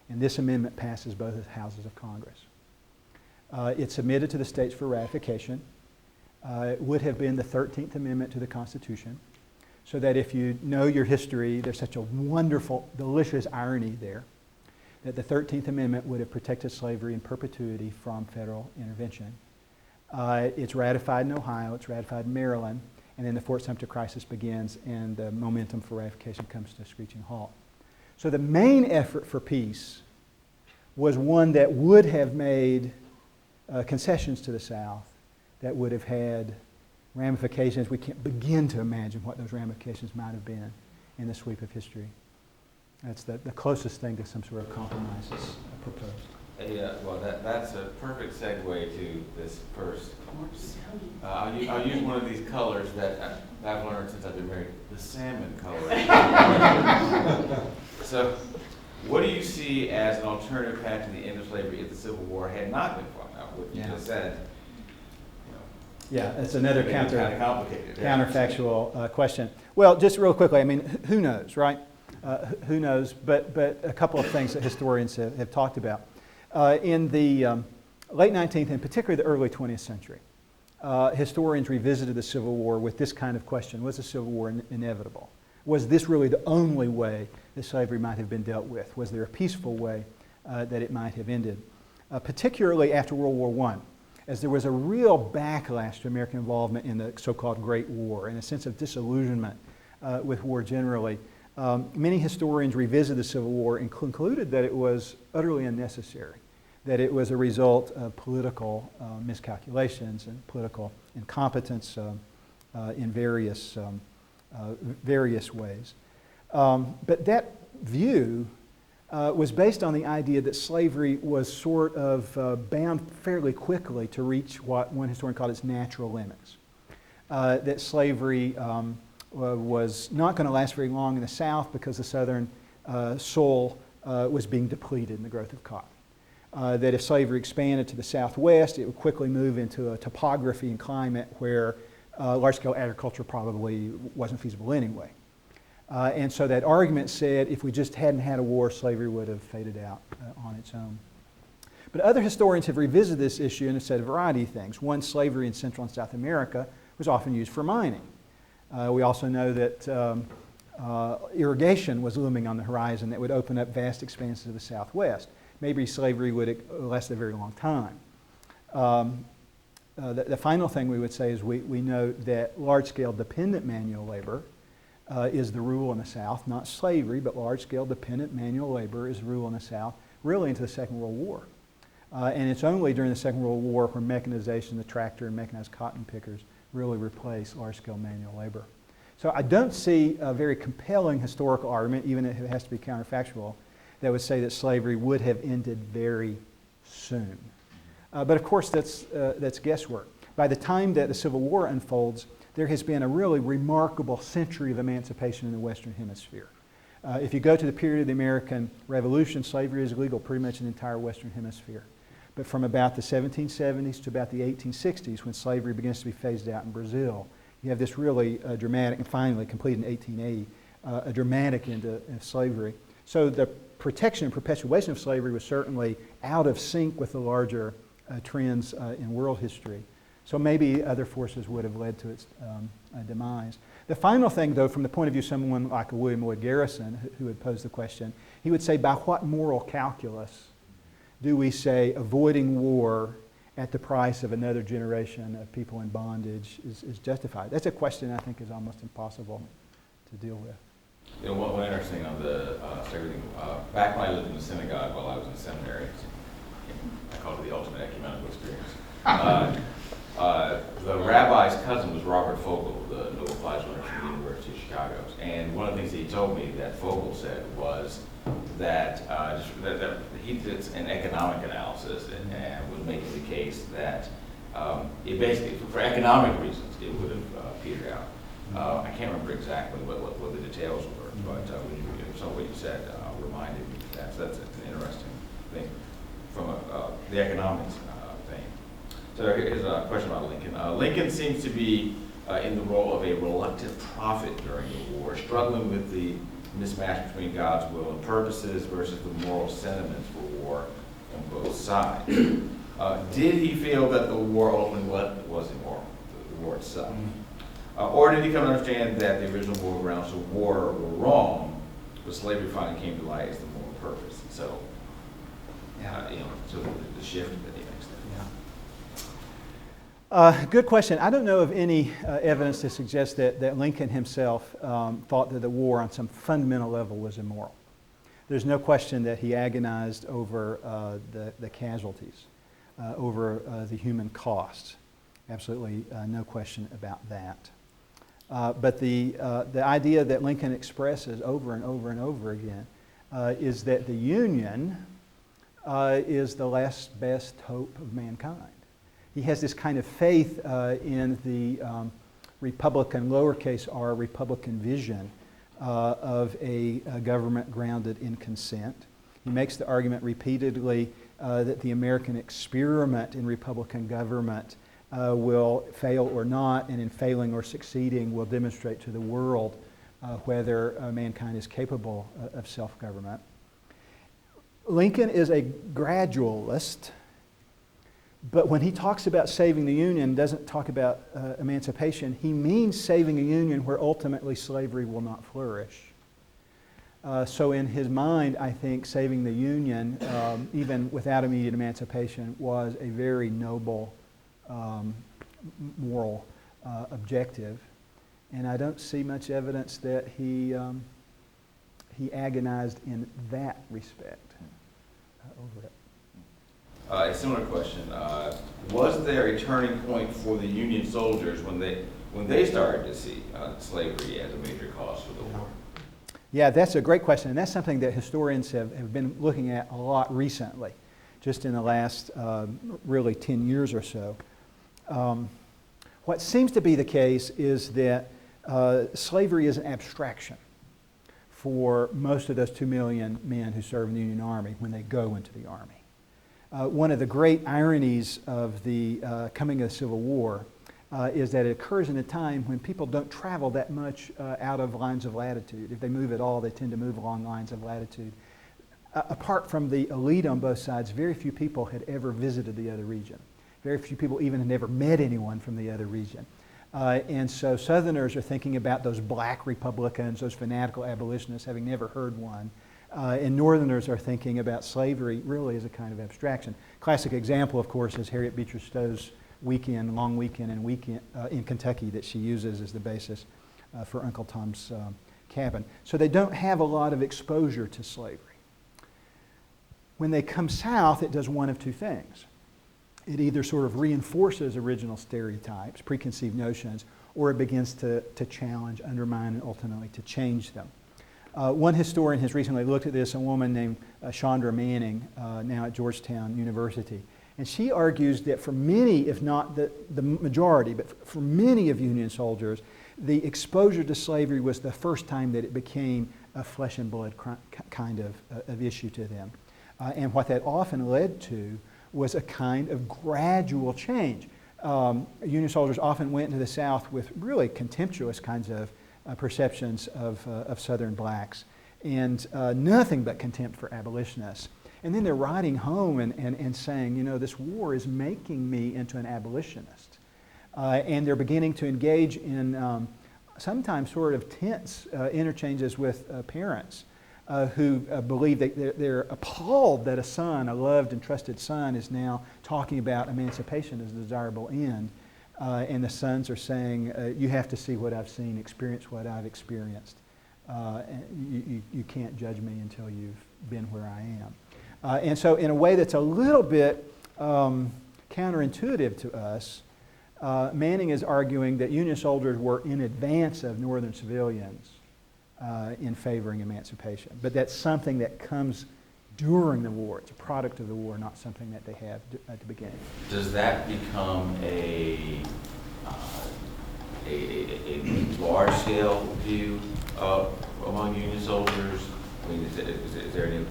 and this amendment passes both houses of Congress. It's submitted to the states for ratification. It would have been the 13th Amendment to the Constitution, so that if you know your history, there's such a wonderful, delicious irony there, that the 13th Amendment would have protected slavery in perpetuity from federal intervention. It's ratified in Ohio, it's ratified in Maryland, and then the Fort Sumter crisis begins and the momentum for ratification comes to a screeching halt. So the main effort for peace was one that would have made concessions to the South that would have had ramifications. We can't begin to imagine what those ramifications might have been in the sweep of history. That's the closest thing to some sort of compromises proposed. Well, that's a perfect segue to this first course. I'll use one of these colors that I've learned since I've been married, the salmon color. So, what do you see as an alternative path to the end of slavery if the Civil War had not been fought? Now, what you just said, yeah, that's another kind of complicated. counterfactual question. Well, just real quickly, I mean, who knows, right? Who knows? But a couple of things that historians have talked about. In the late 19th and particularly the early 20th century, historians revisited the Civil War with this kind of question: was the Civil War inevitable? was this really the only way that slavery might have been dealt with? Was there a peaceful way that it might have ended? Particularly after World War I, as there was a real backlash to American involvement in the so-called Great War and a sense of disillusionment with war generally. Many historians revisit the Civil War and concluded that it was utterly unnecessary, that it was a result of political miscalculations and political incompetence in various ways. But that view was based on the idea that slavery was sort of bound fairly quickly to reach what one historian called its natural limits. That slavery was not going to last very long in the South because the Southern soil was being depleted in the growth of cotton. That if slavery expanded to the Southwest, it would quickly move into a topography and climate where large-scale agriculture probably wasn't feasible anyway. And so that argument said if we just hadn't had a war, slavery would have faded out on its own. But other historians have revisited this issue and have said a variety of things. One, slavery in Central and South America was often used for mining. We also know that irrigation was looming on the horizon that would open up vast expanses of the Southwest. Maybe slavery would last a very long time. The final thing we would say is we note that large-scale dependent manual labor is the rule in the South, not slavery, but large-scale dependent manual labor is the rule in the South, really into the Second World War. And it's only during the Second World War where mechanization, the tractor and mechanized cotton pickers really replace large-scale manual labor. So I don't see a very compelling historical argument, even if it has to be counterfactual, that would say that slavery would have ended very soon. But of course, that's guesswork. By the time that the Civil War unfolds, there has been a really remarkable century of emancipation in the Western Hemisphere. If you go to the period of the American Revolution, slavery is illegal pretty much in the entire Western Hemisphere. But from about the 1770s to about the 1860s, when slavery begins to be phased out in Brazil, you have this really dramatic, and finally completed in 1880, a dramatic end of slavery. So the protection and perpetuation of slavery was certainly out of sync with the larger trends in world history. So maybe other forces would have led to its demise. The final thing, though, from the point of view of someone like William Lloyd Garrison, who would pose the question, he would say, by what moral calculus do we say avoiding war at the price of another generation of people in bondage is justified? That's a question I think is almost impossible to deal with. You know, one interesting on the slavery thing, back when I lived in the synagogue while I was in seminary, I call it the ultimate ecumenical experience. The rabbi's cousin was Robert Fogel, the Nobel Prize winner from the University of Chicago. And one of the things that he told me that Fogel said was that, that he did an economic analysis and was making the case that it basically, for economic reasons, it would have petered out. I can't remember exactly what the details were, but some of what you said reminded me of that. So that's an interesting thing from the economics thing. So here's a question about Lincoln. Lincoln seems to be in the role of a reluctant prophet during the war, struggling with the mismatch between God's will and purposes versus the moral sentiments for war on both sides. Did he feel that the war ultimately was immoral, the war itself? Or did he come to understand that the original moral grounds of war were wrong, but slavery finally came to light as the moral purpose? So, so the shift that he makes there. Good question. I don't know of any evidence to suggest that Lincoln himself thought that the war on some fundamental level was immoral. There's no question that he agonized over the casualties, over the human costs. Absolutely no question about that. But the idea that Lincoln expresses over and over and over again is that the Union is the last best hope of mankind. He has this kind of faith in the Republican, lowercase r, Republican vision of a government grounded in consent. He makes the argument repeatedly that the American experiment in Republican government will fail or not, and in failing or succeeding will demonstrate to the world whether mankind is capable of self-government. Lincoln is a gradualist, But when he talks about saving the Union, doesn't talk about emancipation, he means saving a Union where ultimately slavery will not flourish. So in his mind, I think saving the Union, even without immediate emancipation, was a very noble moral objective. And I don't see much evidence that he agonized in that respect over it. A similar question. Was there a turning point for the Union soldiers when they started to see slavery as a major cause for the war? Yeah, that's a great question, and that's something that historians have been looking at a lot recently, just in the last really 10 years or so. What seems to be the case is that slavery is an abstraction for most of those 2 million men who serve in the Union Army when they go into the Army. One of the great ironies of the coming of the Civil War is that it occurs in a time when people don't travel that much out of lines of latitude. If they move at all, they tend to move along lines of latitude. Apart from the elite on both sides, very few people had ever visited the other region. Very few people even had never met anyone from the other region. And so Southerners are thinking about those black Republicans, those fanatical abolitionists, having never heard one. And Northerners are thinking about slavery really as a kind of abstraction. Classic example, of course, is Harriet Beecher Stowe's long weekend in Kentucky that she uses as the basis for Uncle Tom's Cabin. So they don't have a lot of exposure to slavery. When they come south, it does one of two things. It either sort of reinforces original stereotypes, preconceived notions, or it begins to challenge, undermine, and ultimately to change them. One historian has recently looked at this, a woman named Chandra Manning, now at Georgetown University. And she argues that for many, if not the majority, but for many of Union soldiers, the exposure to slavery was the first time that it became a flesh and blood kind of issue to them. And what that often led to was a kind of gradual change. Union soldiers often went into the South with really contemptuous kinds of perceptions of Southern blacks and nothing but contempt for abolitionists. And then they're riding home and saying, you know, this war is making me into an abolitionist. And they're beginning to engage in sometimes sort of tense interchanges with parents who believe that they're appalled that a loved and trusted son, is now talking about emancipation as a desirable end. And the sons are saying, you have to see what I've seen, experience what I've experienced. You can't judge me until you've been where I am. And so in a way that's a little bit counterintuitive to us, Manning is arguing that Union soldiers were in advance of Northern civilians in favoring emancipation. But that's something that comes during the war. It's a product of the war, not something that they have at the beginning. Does that become a large-scale view among Union soldiers? I mean, is there any?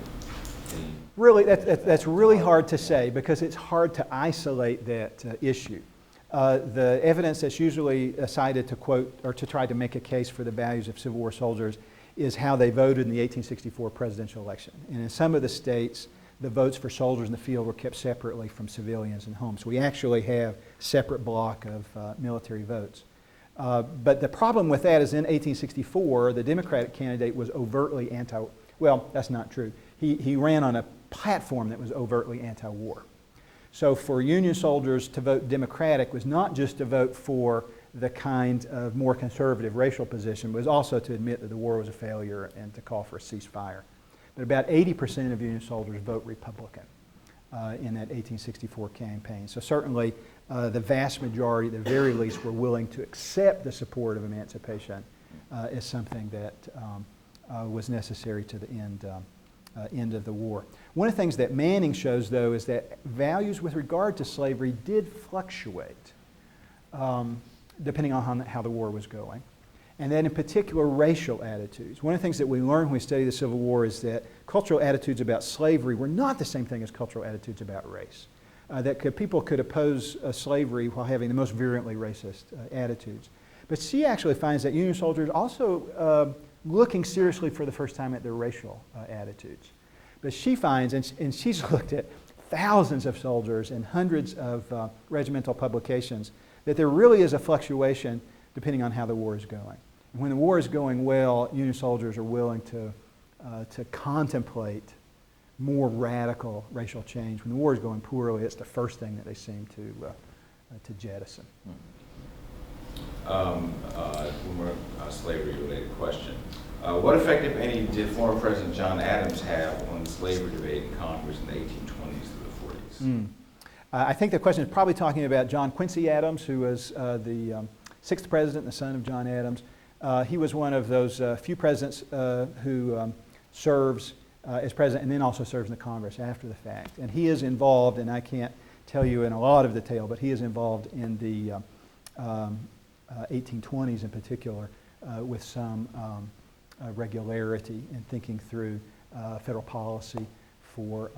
Really, that's really hard to say because it's hard to isolate that issue. The evidence that's usually cited to quote or to try to make a case for the values of Civil War soldiers is how they voted in the 1864 presidential election. And in some of the states, the votes for soldiers in the field were kept separately from civilians in homes. So we actually have a separate block of military votes. But the problem with that is in 1864, the Democratic candidate was overtly well, that's not true. He ran on a platform that was overtly anti-war. So for Union soldiers to vote Democratic was not just to vote for the kind of more conservative racial position, but was also to admit that the war was a failure and to call for a ceasefire. But about 80% of Union soldiers vote Republican in that 1864 campaign. So certainly the vast majority, at the very least, were willing to accept the support of emancipation as something that was necessary to the end of the war. One of the things that Manning shows, though, is that values with regard to slavery did fluctuate depending on how the war was going. And then in particular, racial attitudes. One of the things that we learn when we study the Civil War is that cultural attitudes about slavery were not the same thing as cultural attitudes about race. People could oppose slavery while having the most virulently racist attitudes. But she actually finds that Union soldiers also looking seriously for the first time at their racial attitudes. But she finds, and she's looked at thousands of soldiers and hundreds of regimental publications, that there really is a fluctuation depending on how the war is going. And when the war is going well, Union soldiers are willing to contemplate more radical racial change. When the war is going poorly, it's the first thing that they seem to jettison. One more slavery-related question. What effect, if any, did former President John Adams have on the slavery debate in Congress in the 1820s through the 40s? I think the question is probably talking about John Quincy Adams, who was the sixth president, the son of John Adams. He was one of those few presidents who serves as president and then also serves in the Congress after the fact. And he is involved, and I can't tell you in a lot of detail, but he is involved in the 1820s in particular with some regularity in thinking through federal policy for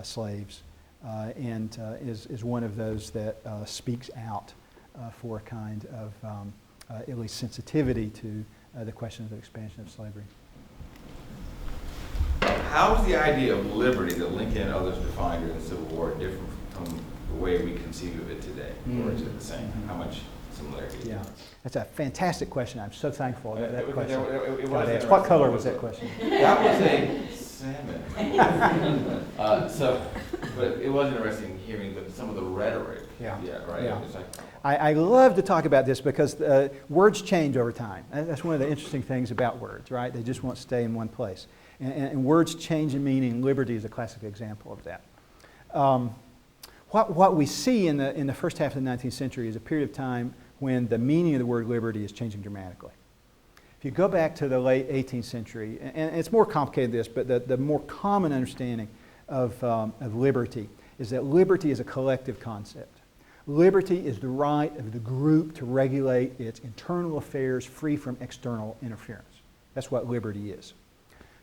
slaves, and is one of those that speaks out for a kind of at least sensitivity to the question of the expansion of slavery. How is the idea of liberty that Lincoln and others defined during the Civil War different from the way we conceive of it today? Or is it the same? How much similarity? Yeah, that's a fantastic question. I'm so thankful that that question it got was asked. What color was that question? That was a salmon. But it was interesting hearing some of the rhetoric. Yeah. Right? Yeah. It's like, I love to talk about this because words change over time. That's one of the interesting things about words, right? They just won't stay in one place. And words change in meaning. Liberty is a classic example of that. What we see in the first half of the 19th century is a period of time when the meaning of the word liberty is changing dramatically. If you go back to the late 18th century, and it's more complicated than this, but the more common understanding of liberty is that liberty is a collective concept. Liberty is the right of the group to regulate its internal affairs free from external interference. That's what liberty is.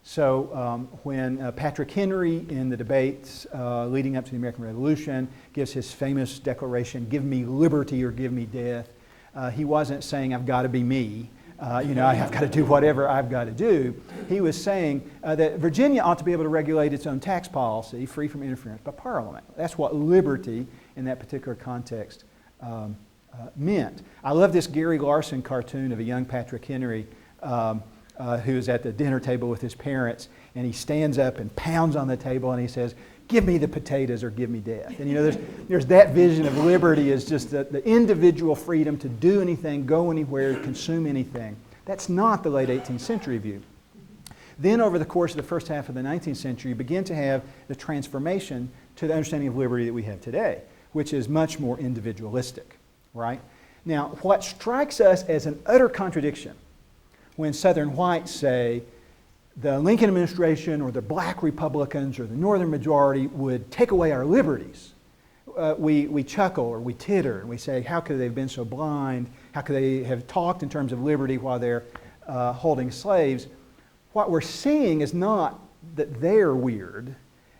So when Patrick Henry, in the debates leading up to the American Revolution, gives his famous declaration, "Give me liberty or give me death," he wasn't saying, "I've got to be me. I've got to do whatever I've got to do." He was saying that Virginia ought to be able to regulate its own tax policy free from interference by Parliament. That's what liberty in that particular context meant. I love this Gary Larson cartoon of a young Patrick Henry who is at the dinner table with his parents, and he stands up and pounds on the table and he says, "Give me the potatoes or give me death." And there's that vision of liberty as just the individual freedom to do anything, go anywhere, consume anything. That's not the late 18th century view. Then over the course of the first half of the 19th century, you begin to have the transformation to the understanding of liberty that we have today, which is much more individualistic, right? Now, what strikes us as an utter contradiction when Southern whites say the Lincoln administration or the black Republicans or the Northern majority would take away our liberties, we chuckle or we titter and we say, how could they have been so blind? How could they have talked in terms of liberty while they're holding slaves? What we're seeing is not that they're weird.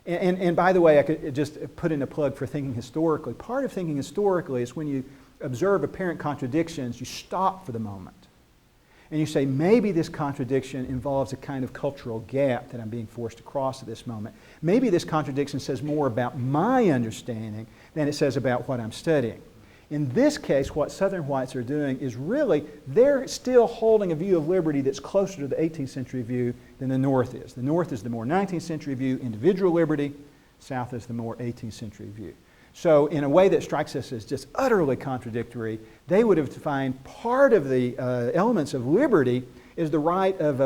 And by the way, I could just put in a plug for thinking historically. Part of thinking historically is when you observe apparent contradictions, you stop for the moment. And you say, maybe this contradiction involves a kind of cultural gap that I'm being forced to cross at this moment. Maybe this contradiction says more about my understanding than it says about what I'm studying. In this case, what Southern whites are doing is really, they're still holding a view of liberty that's closer to the 18th century view than the North is. The North is the more 19th century view, individual liberty. South is the more 18th century view. So in a way that strikes us as just utterly contradictory, they would have defined part of the elements of liberty is the right of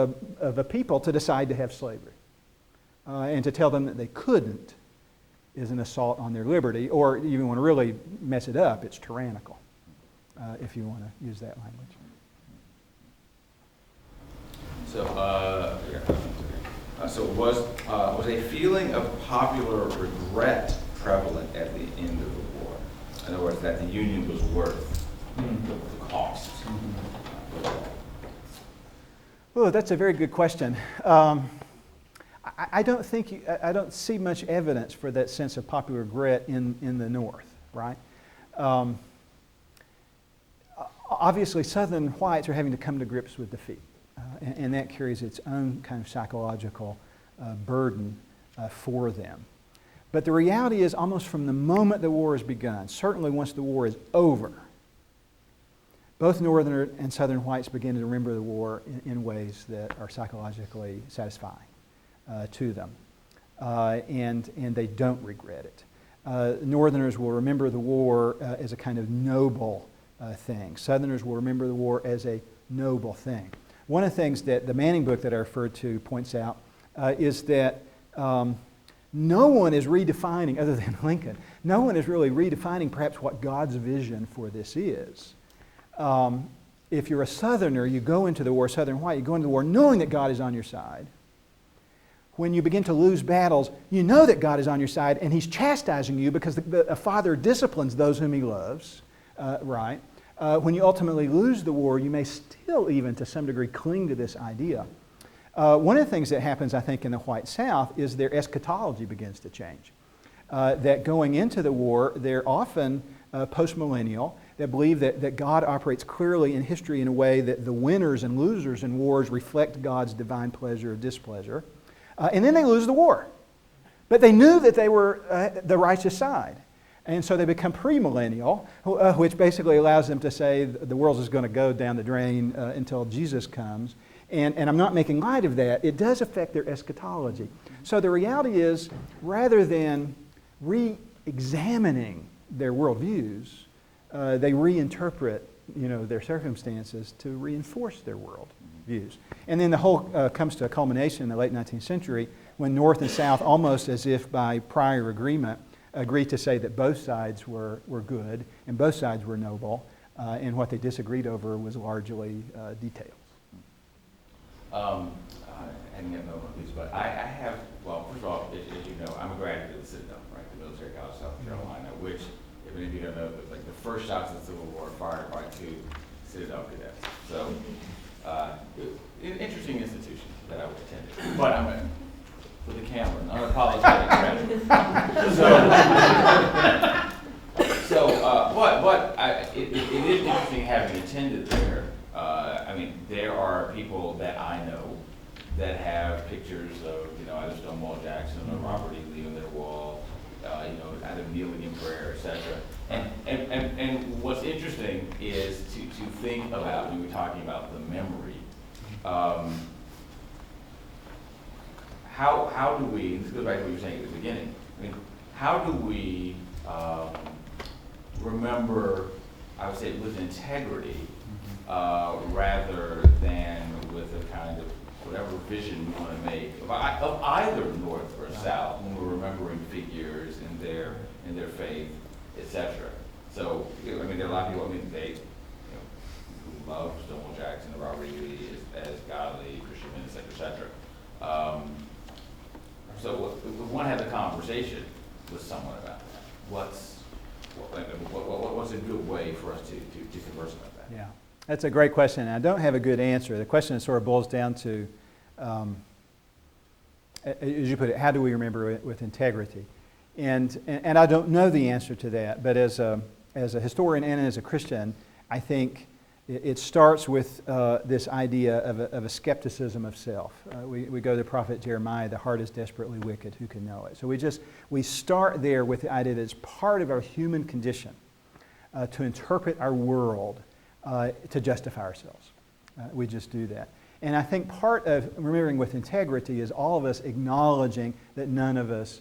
a people to decide to have slavery. And to tell them that they couldn't is an assault on their liberty, or you want to really mess it up, it's tyrannical, if you want to use that language. So was a feeling of popular regret prevalent at the end of the war? In other words, that the Union was worth the cost? Oh, that's a very good question. I don't see much evidence for that sense of popular regret in the North, right? Obviously, Southern whites are having to come to grips with defeat, and that carries its own kind of psychological burden for them. But the reality is, almost from the moment the war has begun, certainly once the war is over, both Northern and Southern whites begin to remember the war in ways that are psychologically satisfying to them. And they don't regret it. Northerners will remember the war as a kind of noble thing. Southerners will remember the war as a noble thing. One of the things that the Manning book that I referred to points out is that no one is redefining, other than Lincoln, no one is really redefining perhaps what God's vision for this is. If you're a Southerner, you go into the war, Southern white, you go into the war knowing that God is on your side. When you begin to lose battles, you know that God is on your side and He's chastising you because a father disciplines those whom He loves, right? When you ultimately lose the war, you may still even to some degree cling to this idea. One of the things that happens, I think, in the white South is their eschatology begins to change. That going into the war, they're often postmillennial, that believe that God operates clearly in history in a way that the winners and losers in wars reflect God's divine pleasure or displeasure. And then they lose the war. But they knew that they were the righteous side. And so they become premillennial, which basically allows them to say the world is going to go down the drain until Jesus comes. And I'm not making light of that. It does affect their eschatology. So the reality is, rather than re-examining their worldviews, they reinterpret, their circumstances to reinforce their worldviews. And then the whole comes to a culmination in the late 19th century when North and South, almost as if by prior agreement, agreed to say that both sides were good and both sides were noble, and what they disagreed over was largely details. I didn't get no one of these, but I have, well, first of all, as you know, I'm a graduate of the Citadel, right, the Military College of South Carolina, which, if any of you don't know, like the first shots of the Civil War fired by 2 Citadel cadets. So, an interesting institution that I attended. But I'm in for the camera, unapologetic credit. It is interesting having attended there. There are people that I know that have pictures of, either Stonewall Jackson or Robert E. Lee on their wall, either kneeling in prayer, etc. And what's interesting is to think about, when we're talking about the memory, how do we, this goes back to what you were saying at the beginning, how do we remember, I would say, with integrity, rather than with a kind of whatever vision we want to make of either North or South when we're remembering figures in their faith, etc. So, there are a lot of people, they who love Stonewall Jackson and Robert E. Lee as godly Christian men, etc. So we want to have a conversation with someone about that. What's a good way for us to converse about that? Yeah, that's a great question. I don't have a good answer. The question sort of boils down to, as you put it, how do we remember it with integrity? And I don't know the answer to that, but as a historian and as a Christian, I think it starts with this idea of a skepticism of self. We go to the prophet Jeremiah, the heart is desperately wicked, who can know it? So we start there with the idea that it's part of our human condition to interpret our world to justify ourselves. We just do that. And I think part of remembering with integrity is all of us acknowledging that none of us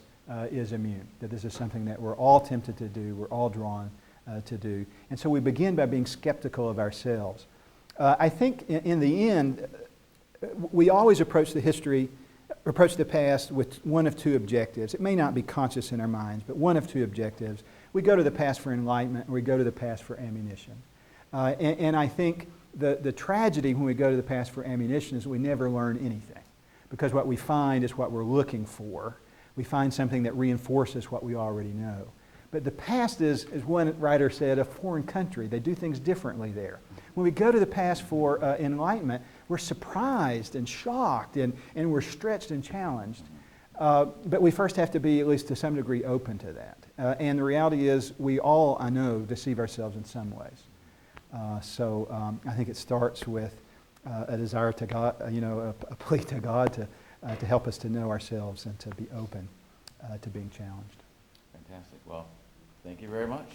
is immune, that this is something that we're all tempted to do, we're all drawn to do. And so we begin by being skeptical of ourselves. I think in the end, we always approach the past with one of 2 objectives. It may not be conscious in our minds, but one of 2 objectives. We go to the past for enlightenment, or we go to the past for ammunition. And I think the tragedy when we go to the past for ammunition is we never learn anything, because what we find is what we're looking for. We find something that reinforces what we already know. But the past is, as one writer said, a foreign country. They do things differently there. When we go to the past for enlightenment, we're surprised and shocked, and we're stretched and challenged. But we first have to be, at least to some degree, open to that. And the reality is, we all, I know, deceive ourselves in some ways. So I think it starts with a desire to God, a plea to God to help us to know ourselves and to be open to being challenged. Fantastic. Well, thank you very much.